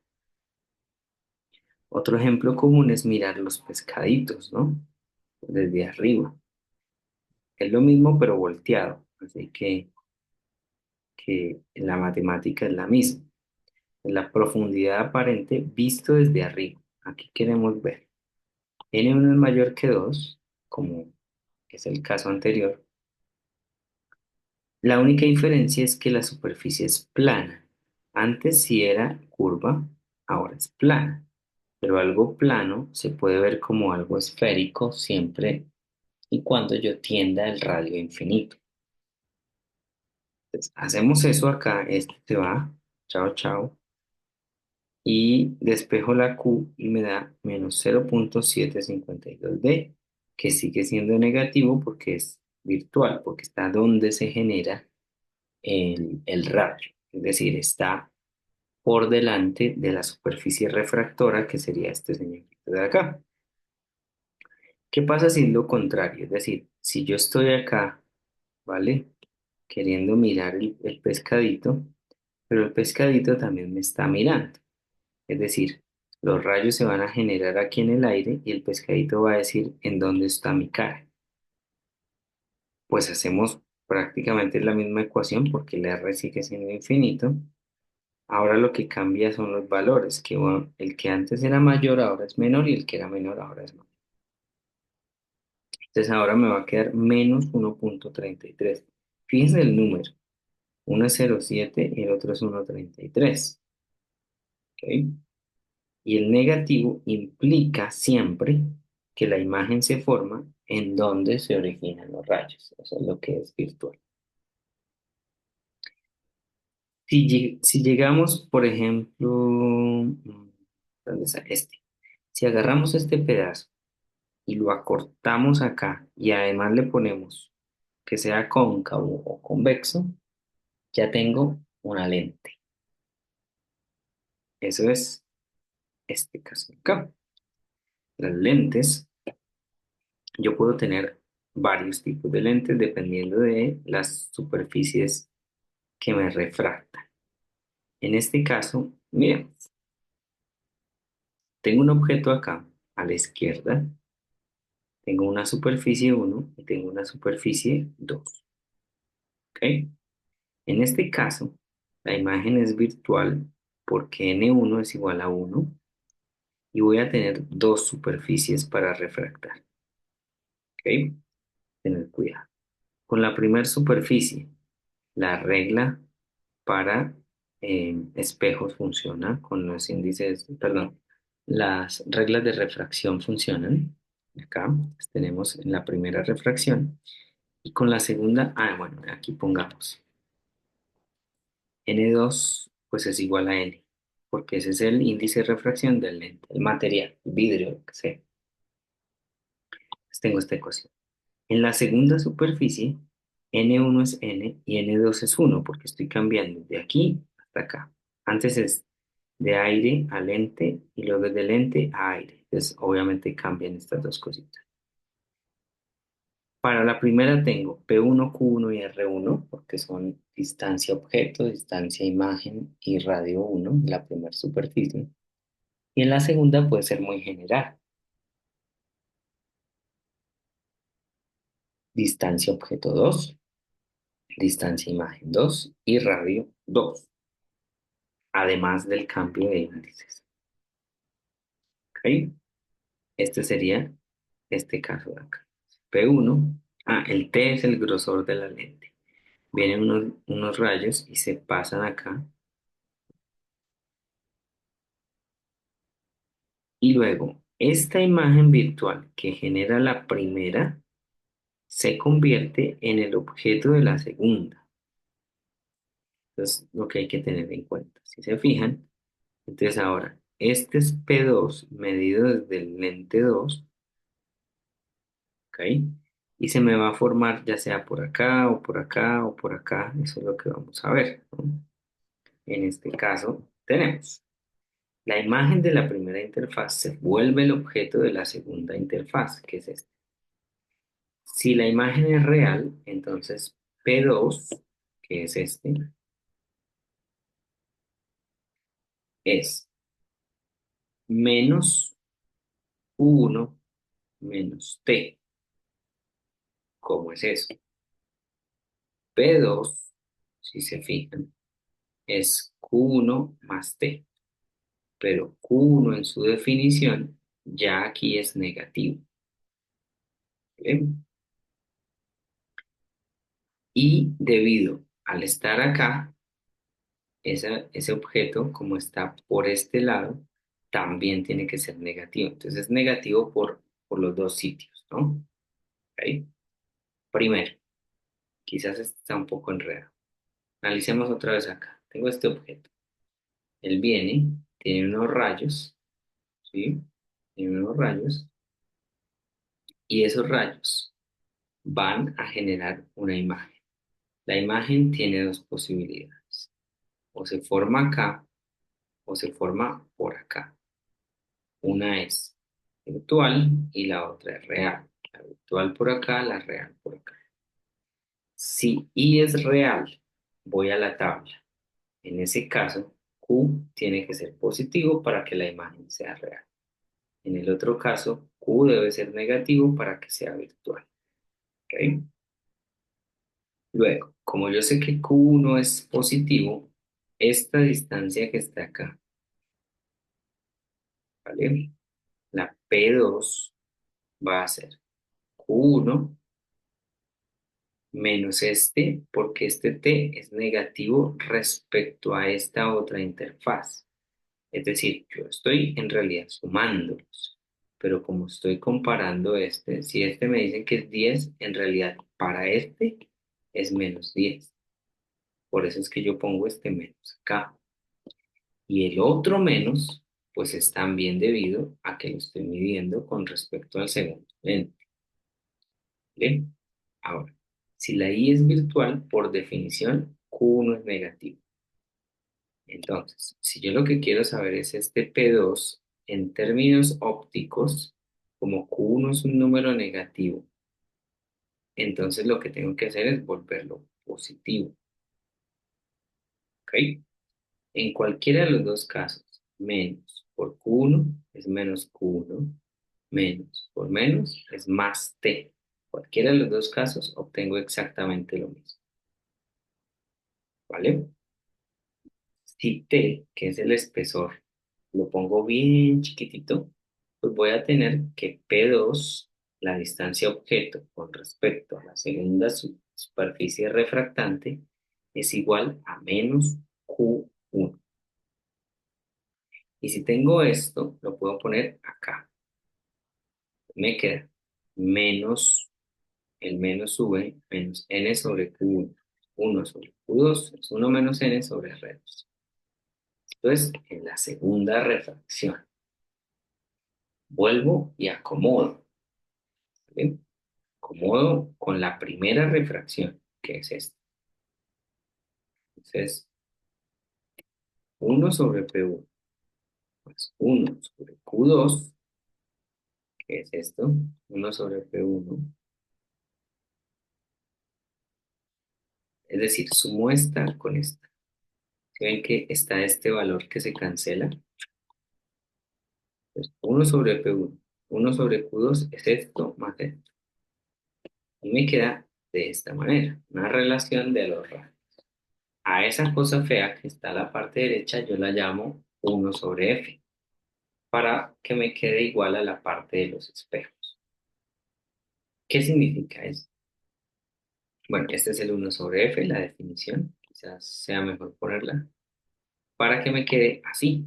Otro ejemplo común es mirar los pescaditos, ¿no? Desde arriba. Es lo mismo pero volteado, así que la matemática es la misma. La profundidad aparente visto desde arriba. Aquí queremos ver. N1 es mayor que 2, como es el caso anterior. La única diferencia es que la superficie es plana. Antes sí era curva, ahora es plana. Pero algo plano se puede ver como algo esférico siempre y cuando yo tienda el radio infinito. Entonces, hacemos eso acá, este se va, chao, chao, y despejo la Q y me da menos 0,752D, que sigue siendo negativo porque es virtual, porque está donde se genera el rayo, es decir, está por delante de la superficie refractora, que sería este señorito de acá. ¿Qué pasa si es lo contrario? Es decir, si yo estoy acá, ¿vale? Queriendo mirar el pescadito, pero el pescadito también me está mirando. Es decir, los rayos se van a generar aquí en el aire y el pescadito va a decir en dónde está mi cara. Pues hacemos prácticamente la misma ecuación porque el R sigue siendo infinito. Ahora lo que cambia son los valores, que bueno, el que antes era mayor ahora es menor y el que era menor ahora es mayor. Entonces ahora me va a quedar menos 1,33. Fíjense el número. Uno es 0,7 y el otro es 1,33. ¿Ok? Y el negativo implica siempre que la imagen se forma en donde se originan los rayos. Eso es lo que es virtual. Si llegamos, por ejemplo, ¿dónde está este? Si agarramos este pedazo y lo acortamos acá y además le ponemos que sea cóncavo o convexo, ya tengo una lente. Eso es este caso acá. Las lentes, yo puedo tener varios tipos de lentes dependiendo de las superficies que me refractan. En este caso, miren, tengo un objeto acá a la izquierda, tengo una superficie uno y tengo una superficie 2. ¿Ok? En este caso, la imagen es virtual porque n1 es igual a 1 y voy a tener dos superficies para refractar. ¿Ok? Tener cuidado. Con la primera superficie, la regla para espejos funciona, con los índices, perdón, las reglas de refracción funcionan. Acá pues, tenemos en la primera refracción y con la segunda, bueno, aquí pongamos N2 pues es igual a N, porque ese es el índice de refracción del lente, el material, el vidrio, lo que sea. Pues tengo esta ecuación. En la segunda superficie, N1 es N y N2 es 1, porque estoy cambiando de aquí hasta acá. Antes es de aire a lente y luego de lente a aire. Entonces, obviamente cambian estas dos cositas. Para la primera tengo P1, Q1 y R1, porque son distancia objeto, distancia imagen y radio 1, la primera superficie. Y en la segunda puede ser muy general. Distancia objeto 2, distancia imagen 2 y radio 2, además del cambio de índices. ¿Ok? Este sería este caso de acá. P1, el T es el grosor de la lente. Vienen unos rayos y se pasan acá. Y luego, esta imagen virtual que genera la primera se convierte en el objeto de la segunda. Entonces, lo que hay que tener en cuenta. Si se fijan, entonces ahora, este es P2 medido desde el lente 2, ¿ok? Y se me va a formar ya sea por acá o por acá o por acá. Eso es lo que vamos a ver, ¿no? En este caso, tenemos la imagen de la primera interfaz se vuelve el objeto de la segunda interfaz, que es esta. Si la imagen es real, entonces P2, que es este, es menos 1 menos T. ¿Cómo es eso? P2, si se fijan, es Q1 más T, pero Q1 en su definición ya aquí es negativo. ¿Bien? Y debido al estar acá, ese objeto, como está por este lado, también tiene que ser negativo. Entonces es negativo por los dos sitios, ¿no? ¿Ok? Primero, quizás está un poco enredado. Analicemos otra vez acá. Tengo este objeto. Él viene, tiene unos rayos, ¿sí? Tiene unos rayos, y esos rayos van a generar una imagen. La imagen tiene dos posibilidades. O se forma acá o se forma por acá. Una es virtual y la otra es real. La virtual por acá, la real por acá. Si I es real, voy a la tabla. En ese caso, Q tiene que ser positivo para que la imagen sea real. En el otro caso, Q debe ser negativo para que sea virtual. ¿Ok? Luego, como yo sé que Q1 es positivo, esta distancia que está acá, ¿vale? La P2 va a ser Q1 menos este, porque este T es negativo respecto a esta otra interfaz. Es decir, yo estoy en realidad sumándolos, pero como estoy comparando este, si este me dice que es 10, en realidad para este es menos 10. Por eso es que yo pongo este menos acá. Y el otro menos, pues es también debido a que lo estoy midiendo con respecto al segundo lente. ¿Bien? Ahora, si la I es virtual, por definición, Q1 es negativo. Entonces, si yo lo que quiero saber es este P2 en términos ópticos, como Q1 es un número negativo, entonces lo que tengo que hacer es volverlo positivo. ¿Ok? En cualquiera de los dos casos, menos por Q1 es menos Q1, menos por menos es más T. Cualquiera de los dos casos obtengo exactamente lo mismo. ¿Vale? Si T, que es el espesor, lo pongo bien chiquitito, pues voy a tener que P2, la distancia objeto con respecto a la segunda superficie refractante, es igual a menos Q1. Y si tengo esto, lo puedo poner acá. Me queda menos, el menos sube, menos n sobre Q1. 1 sobre Q2 es 1 menos n sobre R2. Entonces, en la segunda refracción, vuelvo y acomodo. ¿Bien? Acomodo con la primera refracción, que es esta. Entonces, 1 sobre P1 más 1 sobre Q2, que es esto, 1 sobre P1. Es decir, sumo esta con esta. ¿Sí ven que está este valor que se cancela? Pues 1 sobre P1, 1 sobre Q2 es esto más esto. Y me queda de esta manera, una relación de los radios. A esa cosa fea que está a la parte derecha yo la llamo 1 sobre F, para que me quede igual a la parte de los espejos. ¿Qué significa eso? Bueno, este es el 1 sobre F, la definición, quizás sea mejor ponerla, para que me quede así,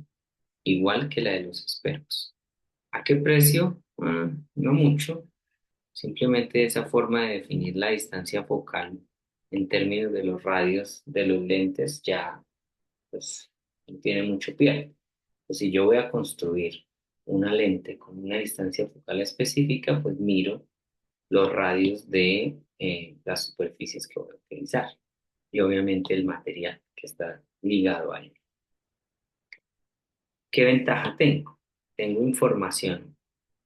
igual que la de los espejos. ¿A qué precio? No mucho, simplemente esa forma de definir la distancia focal en términos de los radios de los lentes ya pues, no tiene mucho pie. Pues si yo voy a construir una lente con una distancia focal específica, pues miro los radios de las superficies que voy a utilizar y obviamente el material que está ligado a él. ¿Qué ventaja tengo? Tengo información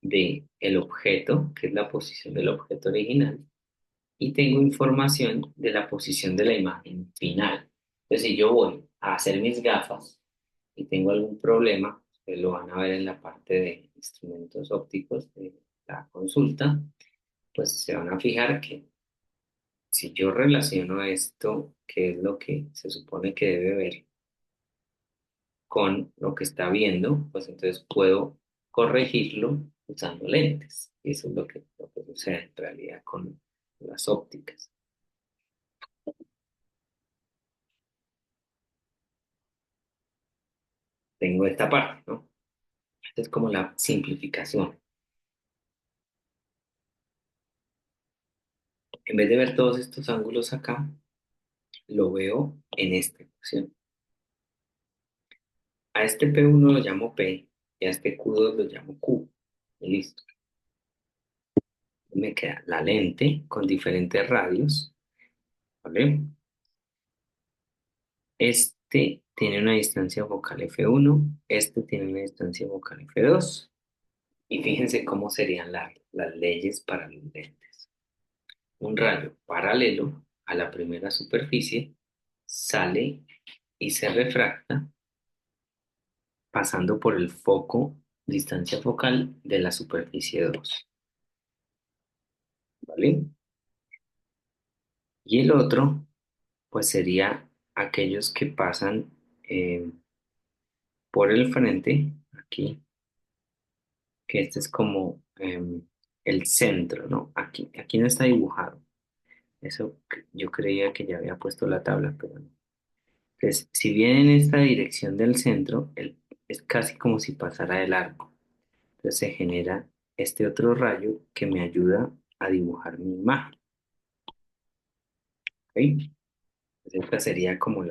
de el objeto, que es la posición del objeto original, y tengo información de la posición de la imagen final. Entonces, si yo voy a hacer mis gafas y tengo algún problema, ustedes lo van a ver en la parte de instrumentos ópticos de la consulta, pues se van a fijar que si yo relaciono esto, que es lo que se supone que debe ver, con lo que está viendo, pues entonces puedo corregirlo usando lentes. Y eso es lo que sucede en realidad con las ópticas. tengo esta parte, ¿no? Esta es como la simplificación. En vez de ver todos estos ángulos acá, lo veo en esta ecuación. A este P1 lo llamo P y a este Q2 lo llamo Q. Y listo. Me queda la lente con diferentes radios, ¿vale? Este tiene una distancia focal F1, este tiene una distancia focal F2. Y fíjense cómo serían las leyes para los lentes. Un rayo paralelo a la primera superficie sale y se refracta pasando por el foco, distancia focal de la superficie 2, ¿vale? Y el otro, pues sería aquellos que pasan eh, por el frente, aquí, que este es como el centro, ¿no? Aquí no está dibujado. Yo creía que ya había puesto la tabla, pero no. Entonces, si viene en esta dirección del centro, es casi como si pasara el arco. Entonces se genera este otro rayo que me ayuda a dibujar mi imagen. ¿Ok? Entonces, esta sería como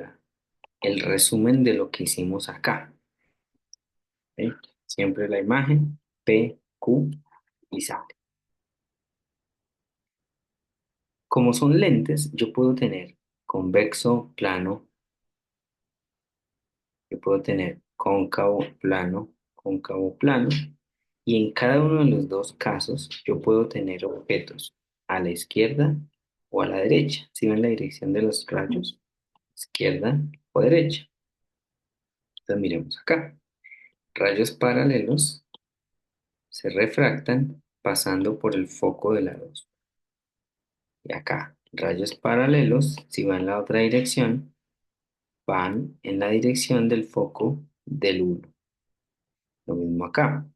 el resumen de lo que hicimos acá. ¿Ok? Siempre la imagen, P, Q y sale. Como son lentes, yo puedo tener convexo, plano, yo puedo tener cóncavo, plano, y en cada uno de los dos casos yo puedo tener objetos a la izquierda o a la derecha. ¿Si ven la dirección de los rayos? Izquierda o derecha. Entonces miremos acá. Rayos paralelos se refractan pasando por el foco de la luz. Y acá, rayos paralelos, si van en la otra dirección, van en la dirección del foco del uno. Lo mismo acá.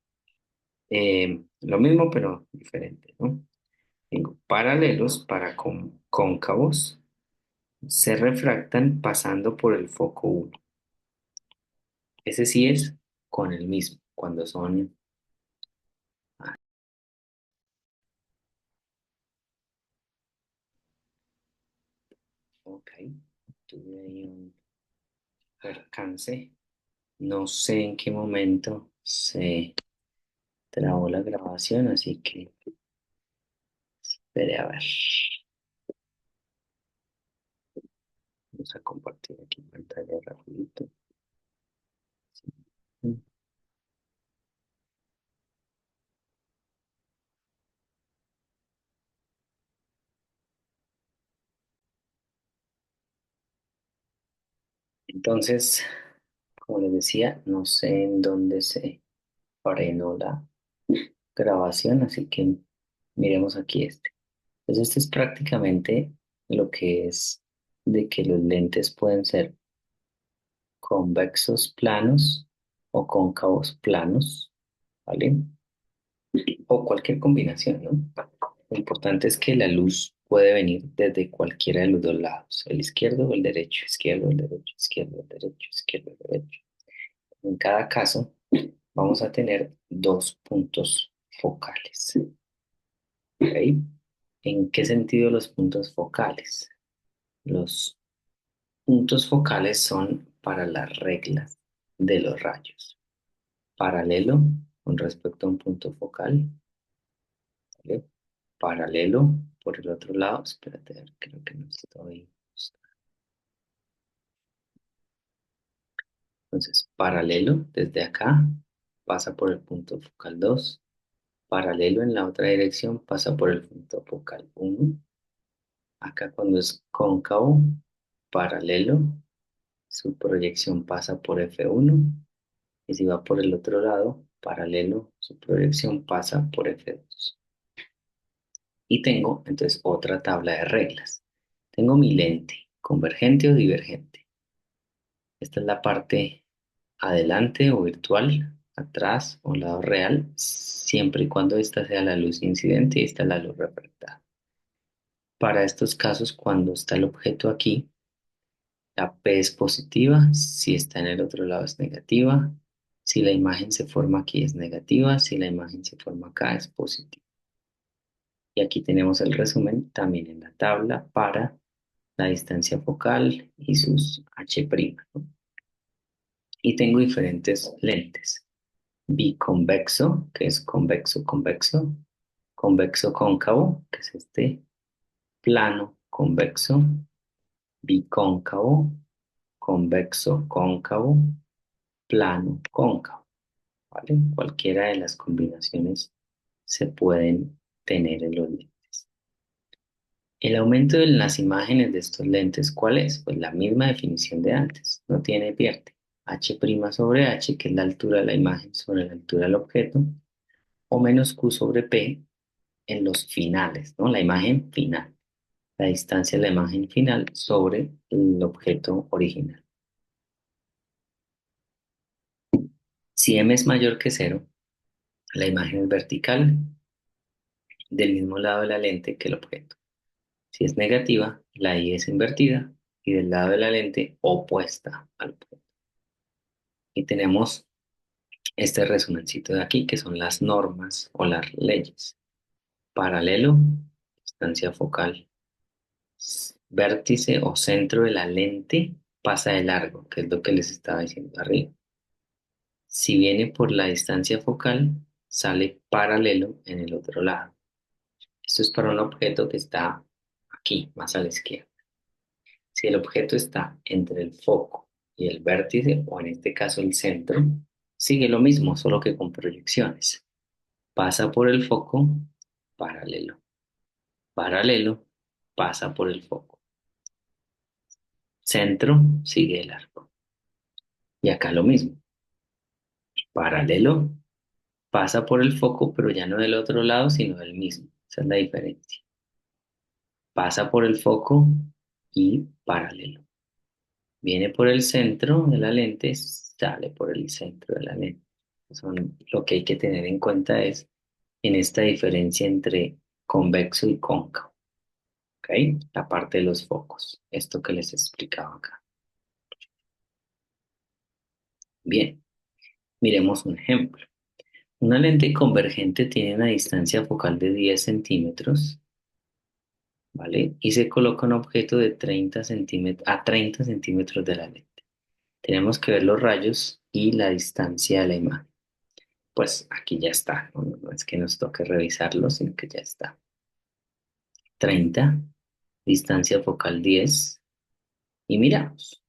Lo mismo pero diferente, ¿no? Tengo paralelos para cóncavos, se refractan pasando por el foco uno. Ese sí es con el mismo, cuando son... ah, ok, tuve ahí un percance. No sé en qué momento se trabó la grabación, así que esperé a ver. Vamos a compartir aquí pantalla rapidito. Sí. Entonces, como les decía, no sé en dónde se frenó la grabación, así que miremos aquí este. Entonces, este es prácticamente lo que es de que los lentes pueden ser convexos planos o cóncavos planos, ¿vale? O cualquier combinación, ¿no? Lo importante es que la luz puede venir desde cualquiera de los dos lados, el izquierdo o el derecho, izquierdo, el derecho, izquierdo, el derecho, izquierdo, el derecho. En cada caso, vamos a tener dos puntos focales. ¿Ok? ¿En qué sentido los puntos focales? Los puntos focales son para las reglas de los rayos. Paralelo con respecto a un punto focal, ¿vale? Paralelo por el otro lado. Espérate, a ver, creo que no estoy. Entonces, paralelo desde acá pasa por el punto focal 2. Paralelo en la otra dirección pasa por el punto focal 1. Acá cuando es cóncavo, paralelo, su proyección pasa por F1. Y si va por el otro lado, paralelo, su proyección pasa por F2. Y tengo entonces otra tabla de reglas. Tengo mi lente, convergente o divergente. Esta es la parte adelante o virtual, atrás o lado real, siempre y cuando esta sea la luz incidente y esta la luz refractada. Para estos casos, cuando está el objeto aquí, la P es positiva, si está en el otro lado es negativa, Si la imagen se forma aquí es negativa, si la imagen se forma acá es positiva. Y aquí tenemos el resumen también en la tabla para la distancia focal y sus H', ¿no? Y tengo diferentes lentes. Biconvexo, que es convexo-convexo, convexo-cóncavo, que es este, plano convexo, bicóncavo, convexo-cóncavo, plano cóncavo, ¿vale? Cualquiera de las combinaciones se pueden tener en los lentes. El aumento de las imágenes de estos lentes, ¿cuál es? Pues la misma definición de antes, no tiene pierde. H' sobre H, que es la altura de la imagen sobre la altura del objeto, o menos Q sobre P en los finales, ¿no? La imagen final, la distancia de la imagen final sobre el objeto original. Si M es mayor que cero, la imagen es vertical del mismo lado de la lente que el objeto. Si es negativa, la I es invertida y del lado de la lente opuesta al objeto. Y tenemos este resumencito de aquí, que son las normas o las leyes. Paralelo, distancia focal, vértice o centro de la lente pasa de largo, que es lo que les estaba diciendo arriba. Si viene por la distancia focal, sale paralelo en el otro lado. Esto es para un objeto que está aquí, más a la izquierda. Si el objeto está entre el foco y el vértice, o en este caso el centro, sigue lo mismo, solo que con proyecciones. Pasa por el foco, paralelo. Paralelo, pasa por el foco. Centro, sigue el arco. Y acá lo mismo. Paralelo, pasa por el foco, pero ya no del otro lado, sino del mismo. Esa es la diferencia. Pasa por el foco y paralelo. Viene por el centro de la lente, sale por el centro de la lente. Lo que hay que tener en cuenta es en esta diferencia entre convexo y cóncavo, ¿ok? La parte de los focos, esto que les explicaba acá. Bien, miremos un ejemplo. Una lente convergente tiene una distancia focal de 10 centímetros, ¿vale? Y se coloca un objeto de 30 centímetros a 30 centímetros de la lente. Tenemos que ver los rayos y la distancia de la imagen. Pues aquí ya está, no es que nos toque revisarlo, sino que ya está. 30, distancia focal 10, y miramos.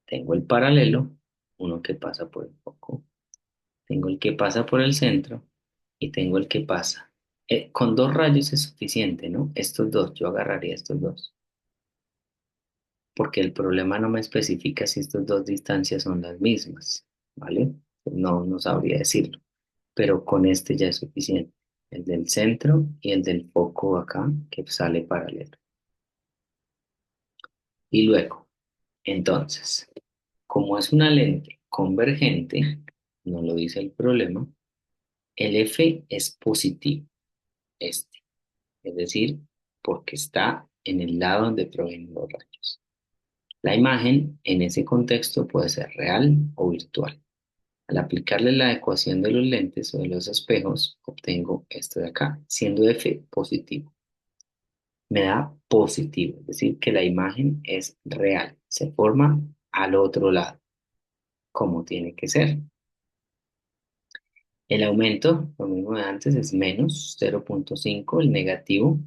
Tengo el paralelo, uno que pasa por el foco, tengo el que pasa por el centro y tengo el que pasa. Con dos rayos es suficiente, ¿no? Estos dos, yo agarraría estos dos, porque el problema no me especifica si estas dos distancias son las mismas, ¿vale? No sabría decirlo, pero con este ya es suficiente. El del centro y el del foco acá, que sale paralelo. Y luego, entonces, como es una lente convergente, no lo dice el problema, el F es positivo, este, es decir, porque está en el lado donde provienen los rayos. La imagen en ese contexto puede ser real o virtual. Al aplicarle la ecuación de los lentes o de los espejos, obtengo esto de acá, siendo F positivo. Me da positivo, es decir, que la imagen es real, se forma al otro lado, como tiene que ser. El aumento, lo mismo de antes, es menos 0,5, el negativo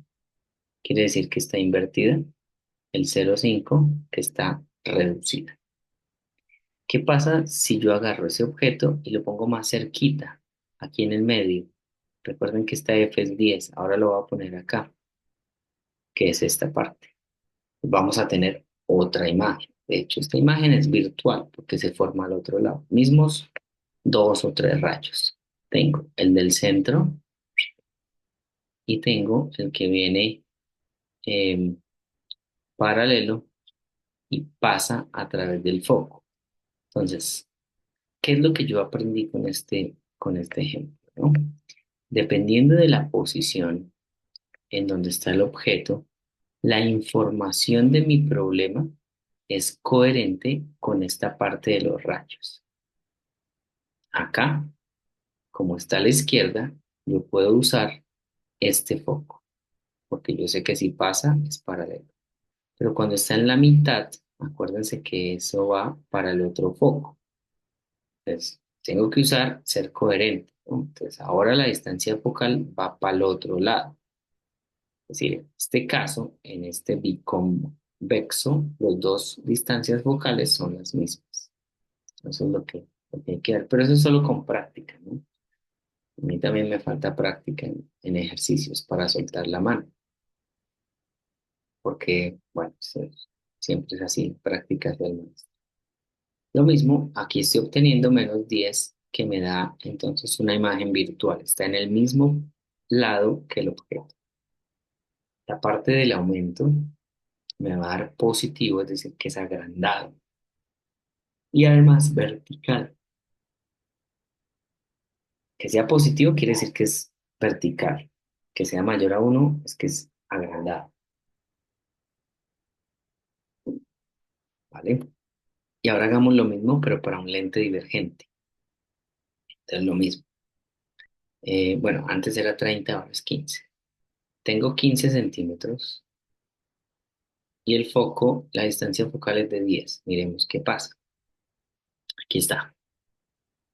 quiere decir que está invertida, el 0,5 que está reducida. ¿Qué pasa si yo agarro ese objeto y lo pongo más cerquita, aquí en el medio? Recuerden que esta F es 10, ahora lo voy a poner acá, que es esta parte. Vamos a tener otra imagen. De hecho, esta imagen es virtual porque se forma al otro lado. Mismos dos o tres rayos. Tengo el del centro y tengo el que viene em, paralelo y pasa a través del foco. Entonces, ¿qué es lo que yo aprendí con este ejemplo, ¿no? Dependiendo de la posición en donde está el objeto, la información de mi problema es coherente con esta parte de los rayos. Acá, como está a la izquierda, yo puedo usar este foco, porque yo sé que si pasa es paralelo. Pero cuando está en la mitad, acuérdense que eso va para el otro foco. Entonces, tengo que usar ser coherente, ¿no? Entonces, ahora la distancia focal va para el otro lado. Es decir, en este caso, en este biconvexo, los dos distancias focales son las mismas. Eso es lo que hay que ver. Pero eso es solo con práctica, ¿no? A mí también me falta práctica en ejercicios para soltar la mano, porque, bueno, siempre es así, práctica hacia el maestro. Lo mismo, aquí estoy obteniendo -10 que me da entonces una imagen virtual. Está en el mismo lado que el objeto. La parte del aumento me va a dar positivo, es decir, que es agrandado. Y además vertical. Que sea positivo quiere decir que es vertical. Que sea mayor a uno es que es agrandado. ¿Vale? Y ahora hagamos lo mismo, pero para un lente divergente. Entonces lo mismo. Bueno, antes era 30, ahora es 15. Tengo 15 centímetros y el foco, la distancia focal es de 10. Miremos qué pasa. Aquí está.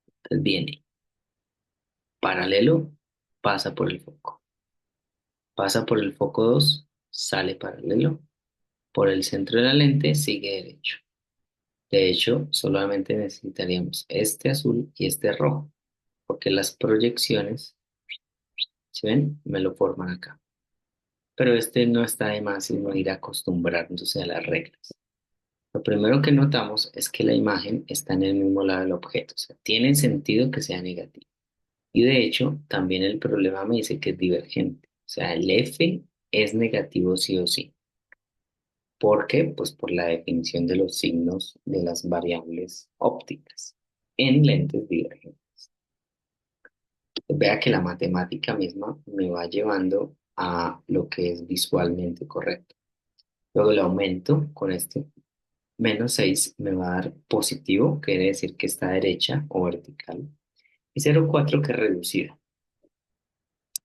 Entonces viene paralelo, pasa por el foco. Pasa por el foco 2, sale paralelo. Por el centro de la lente sigue derecho. De hecho, solamente necesitaríamos este azul y este rojo, porque las proyecciones, ¿si ven? Me lo forman acá. Pero este no está de más sino ir acostumbrándose a las reglas. Lo primero que notamos es que la imagen está en el mismo lado del objeto, o sea, tiene sentido que sea negativo. Y de hecho, también el problema me dice que es divergente, o sea, el F es negativo sí o sí. ¿Por qué? Pues por la definición de los signos de las variables ópticas en lentes divergentes. Vea que la matemática misma me va llevando a lo que es visualmente correcto. Luego el aumento con este -6 me va a dar positivo, quiere decir que está derecha o vertical, y 0,4 que es reducida.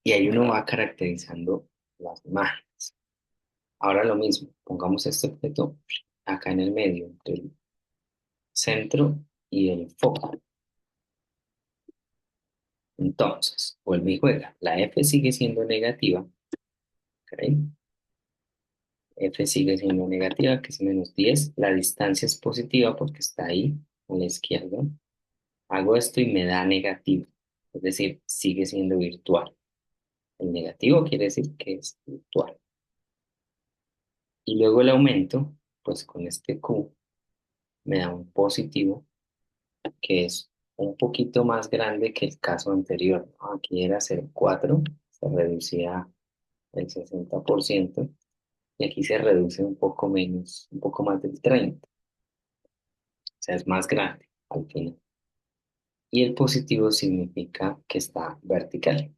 Y ahí uno va caracterizando las imágenes. Ahora lo mismo, pongamos este objeto acá en el medio, entre el centro y el foco. Entonces, vuelve y juega. La F sigue siendo negativa, ¿ok? F sigue siendo negativa, que es -10. La distancia es positiva porque está ahí, a la izquierda. Hago esto y me da negativo, es decir, sigue siendo virtual. El negativo quiere decir que es virtual. Y luego el aumento, pues con este Q me da un positivo que es un poquito más grande que el caso anterior, ¿no? Aquí era 0,4, se reducía el 60% y aquí se reduce un poco menos, un poco más del 30, o sea, es más grande al final. Y el positivo significa que está vertical.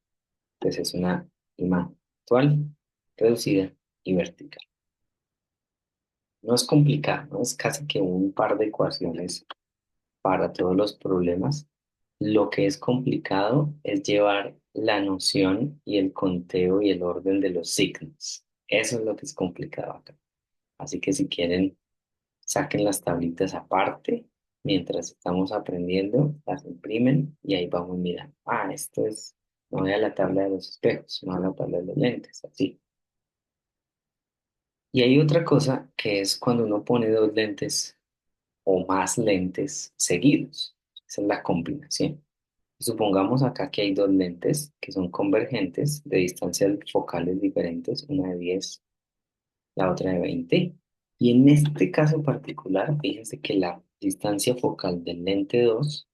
Entonces es una imagen actual, reducida y vertical. No es complicado, ¿no? Es casi que un par de ecuaciones para todos los problemas. Lo que es complicado es llevar la noción y el conteo y el orden de los signos. Eso es lo que es complicado acá. Así que si quieren, saquen las tablitas aparte mientras estamos aprendiendo, las imprimen y ahí vamos mirando. Ah, esto es, no voy a la tabla de los espejos, no a la tabla de los lentes, así. Y hay otra cosa que es cuando uno pone dos lentes o más lentes seguidos. Esa es la combinación. Supongamos acá que hay dos lentes que son convergentes de distancias focales diferentes, una de 10, la otra de 20. Y en este caso particular, fíjense que la distancia focal del lente 2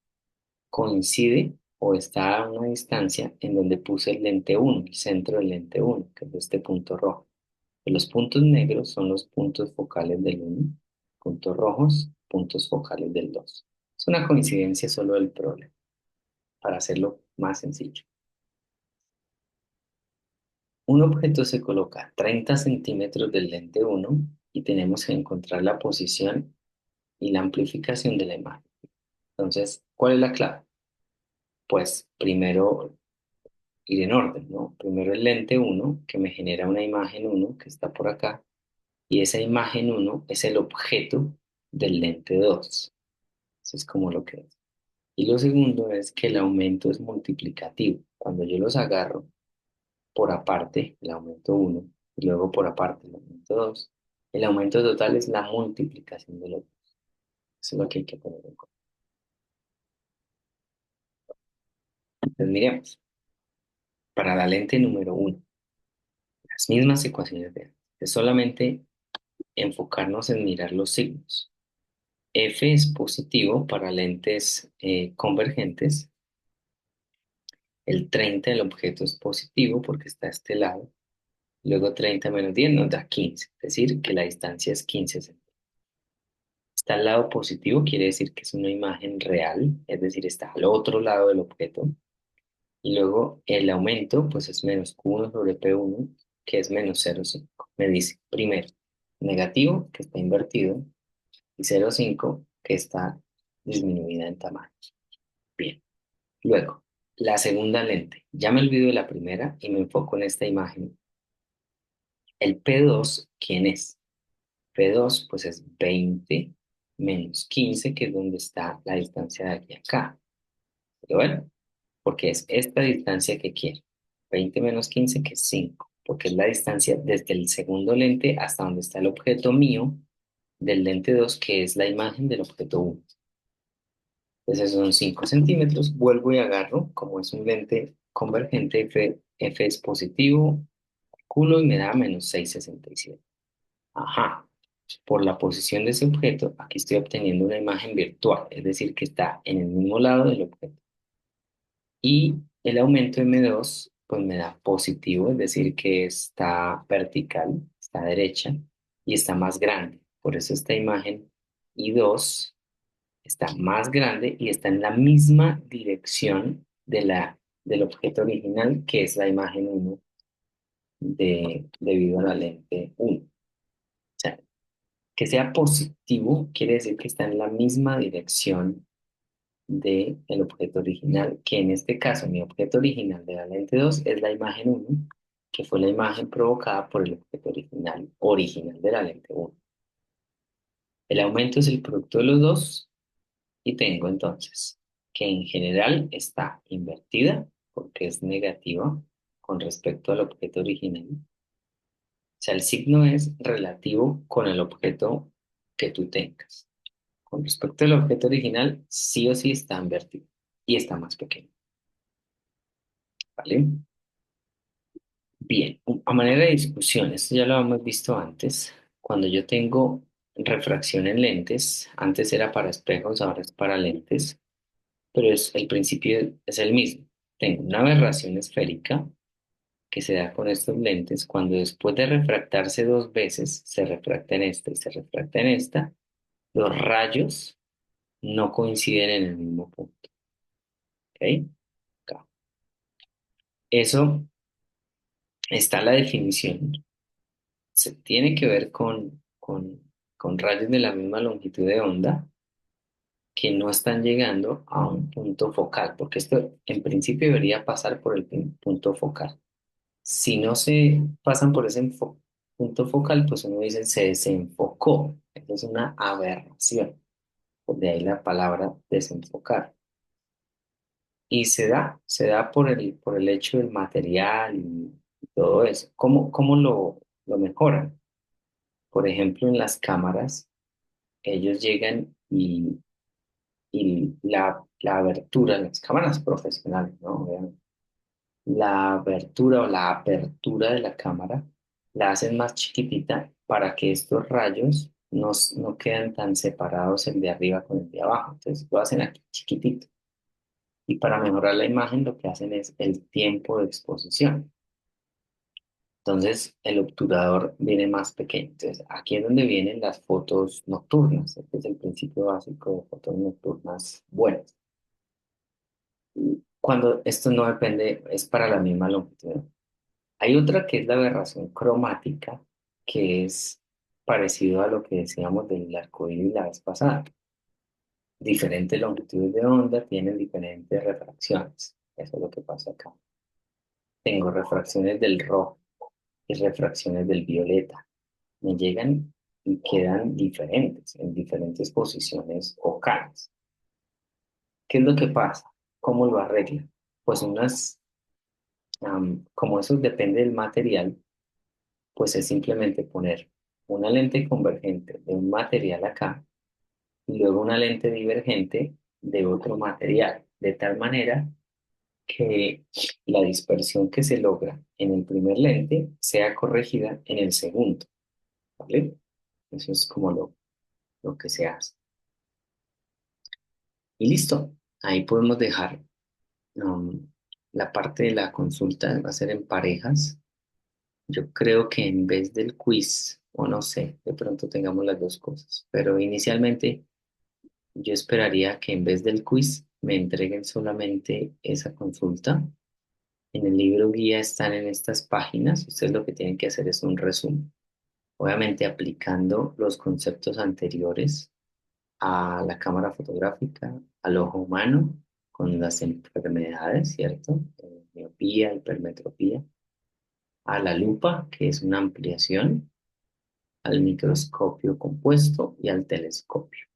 coincide o está a una distancia en donde puse el lente 1, el centro del lente 1, que es este punto rojo. Los puntos negros son los puntos focales del 1, puntos rojos, puntos focales del 2. Es una coincidencia solo del problema, para hacerlo más sencillo. Un objeto se coloca a 30 centímetros del lente 1 y tenemos que encontrar la posición y la amplificación de la imagen. Entonces, ¿cuál es la clave? pues primero ir en orden, ¿no? Primero el lente uno que me genera una imagen uno que está por acá, y esa imagen uno es el objeto del lente 2. Eso es como lo que es. Y lo segundo es que el aumento es multiplicativo. Cuando yo los agarro por aparte, el aumento uno y luego por aparte el aumento 2, el aumento total es la multiplicación de los dos. Eso es lo que hay que tener en cuenta. Entonces, miremos, para la lente número uno, las mismas ecuaciones de antes. Es solamente enfocarnos en mirar los signos. F es positivo para lentes convergentes. El 30 del objeto es positivo porque está a este lado. Luego 30 menos 10 nos da 15, es decir, que la distancia es 15 centímetros. Está al lado positivo, quiere decir que es una imagen real, es decir, está al otro lado del objeto. Y luego el aumento, pues es menos Q1 sobre P1, que es menos 0,5. Me dice, primero, negativo, que está invertido, y 0,5, que está disminuida en tamaño. Bien. Luego, la segunda lente. Ya me olvido de la primera y me enfoco en esta imagen. El P2, ¿quién es? P2, pues es 20 menos 15, que es donde está la distancia de aquí a acá. Pero bueno, porque es esta distancia que quiero. 20 menos 15, que es 5, porque es la distancia desde el segundo lente hasta donde está el objeto mío del lente 2, que es la imagen del objeto uno. Entonces son 5 centímetros. Vuelvo y agarro, como es un lente convergente, F es positivo, calculo y me da menos 6,67. Ajá. Por la posición de ese objeto, aquí estoy obteniendo una imagen virtual, es decir, que está en el mismo lado del objeto. Y el aumento M2 pues me da positivo, es decir, que está vertical, está derecha y está más grande. Por eso esta imagen I2 está más grande y está en la misma dirección del objeto original, que es la imagen uno debido a la lente uno. O sea, que sea positivo quiere decir que está en la misma dirección del objeto original, que en este caso mi objeto original de la lente 2 es la imagen uno, que fue la imagen provocada por el objeto original de la lente uno. El aumento es el producto de los dos y tengo entonces que en general está invertida porque es negativa con respecto al objeto original. O sea, el signo es relativo con el objeto que tú tengas. Con respecto al objeto original, sí o sí está invertido y está más pequeño, ¿vale? Bien, a manera de discusión, esto ya lo hemos visto antes, cuando yo tengo refracción en lentes, antes era para espejos, ahora es para lentes, pero el principio es el mismo. Tengo una aberración esférica que se da con estos lentes cuando después de refractarse dos veces, se refracta en esta y se refracta en esta, los rayos no coinciden en el mismo punto, ¿ok? Acá. Eso está la definición. Se tiene que ver con rayos de la misma longitud de onda que no están llegando a un punto focal, porque esto en principio debería pasar por el punto focal. Si no se pasan por ese punto focal, pues uno dice se desenfocó. Eso es una aberración. De ahí la palabra desenfocar. Y se da por el hecho del material y todo eso. ¿Cómo lo mejoran? Por ejemplo, en las cámaras, ellos llegan y la abertura, en las cámaras profesionales, ¿no? Vean, la abertura o la apertura de la cámara la hacen más chiquitita para que estos rayos no queden tan separados el de arriba con el de abajo. Entonces lo hacen aquí chiquitito. Y para mejorar la imagen lo que hacen es el tiempo de exposición. Entonces el obturador viene más pequeño. Entonces aquí es donde vienen las fotos nocturnas. Este es el principio básico de fotos nocturnas buenas. Cuando esto no depende, es para la misma longitud. Hay otra que es la aberración cromática, que es parecido a lo que decíamos del arco iris la vez pasada. diferentes longitudes de onda tienen diferentes refracciones. Eso es lo que pasa acá. Tengo refracciones del rojo y refracciones del violeta. Me llegan y quedan diferentes, en diferentes posiciones focales. ¿Qué es lo que pasa? ¿Cómo lo arreglo? Pues como eso depende del material, pues es simplemente poner una lente convergente de un material acá y luego una lente divergente de otro material, de tal manera que la dispersión que se logra en el primer lente sea corregida en el segundo, ¿vale? Eso es como lo que se hace. Y listo, ahí podemos dejar um, la parte de la consulta, va a ser en parejas. Yo creo que en vez del quiz, o no sé, de pronto tengamos las dos cosas, pero inicialmente yo esperaría que en vez del quiz me entreguen solamente esa consulta. En el libro guía están en estas páginas. Ustedes lo que tienen que hacer es un resumen. Obviamente aplicando los conceptos anteriores a la cámara fotográfica, al ojo humano, con las enfermedades, ¿cierto? Miopía, hipermetropía, a la lupa, que es una ampliación, al microscopio compuesto y al telescopio.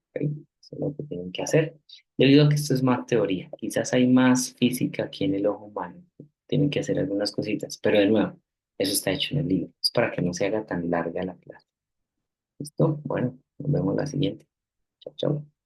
¿Ok? Eso es lo que tienen que hacer. Debido a que esto es más teoría, quizás hay más física aquí en el ojo humano. Tienen que hacer algunas cositas, pero de nuevo, eso está hecho en el libro. Es para que no se haga tan larga la clase. ¿Listo? Bueno, nos vemos la siguiente. Chao, chao.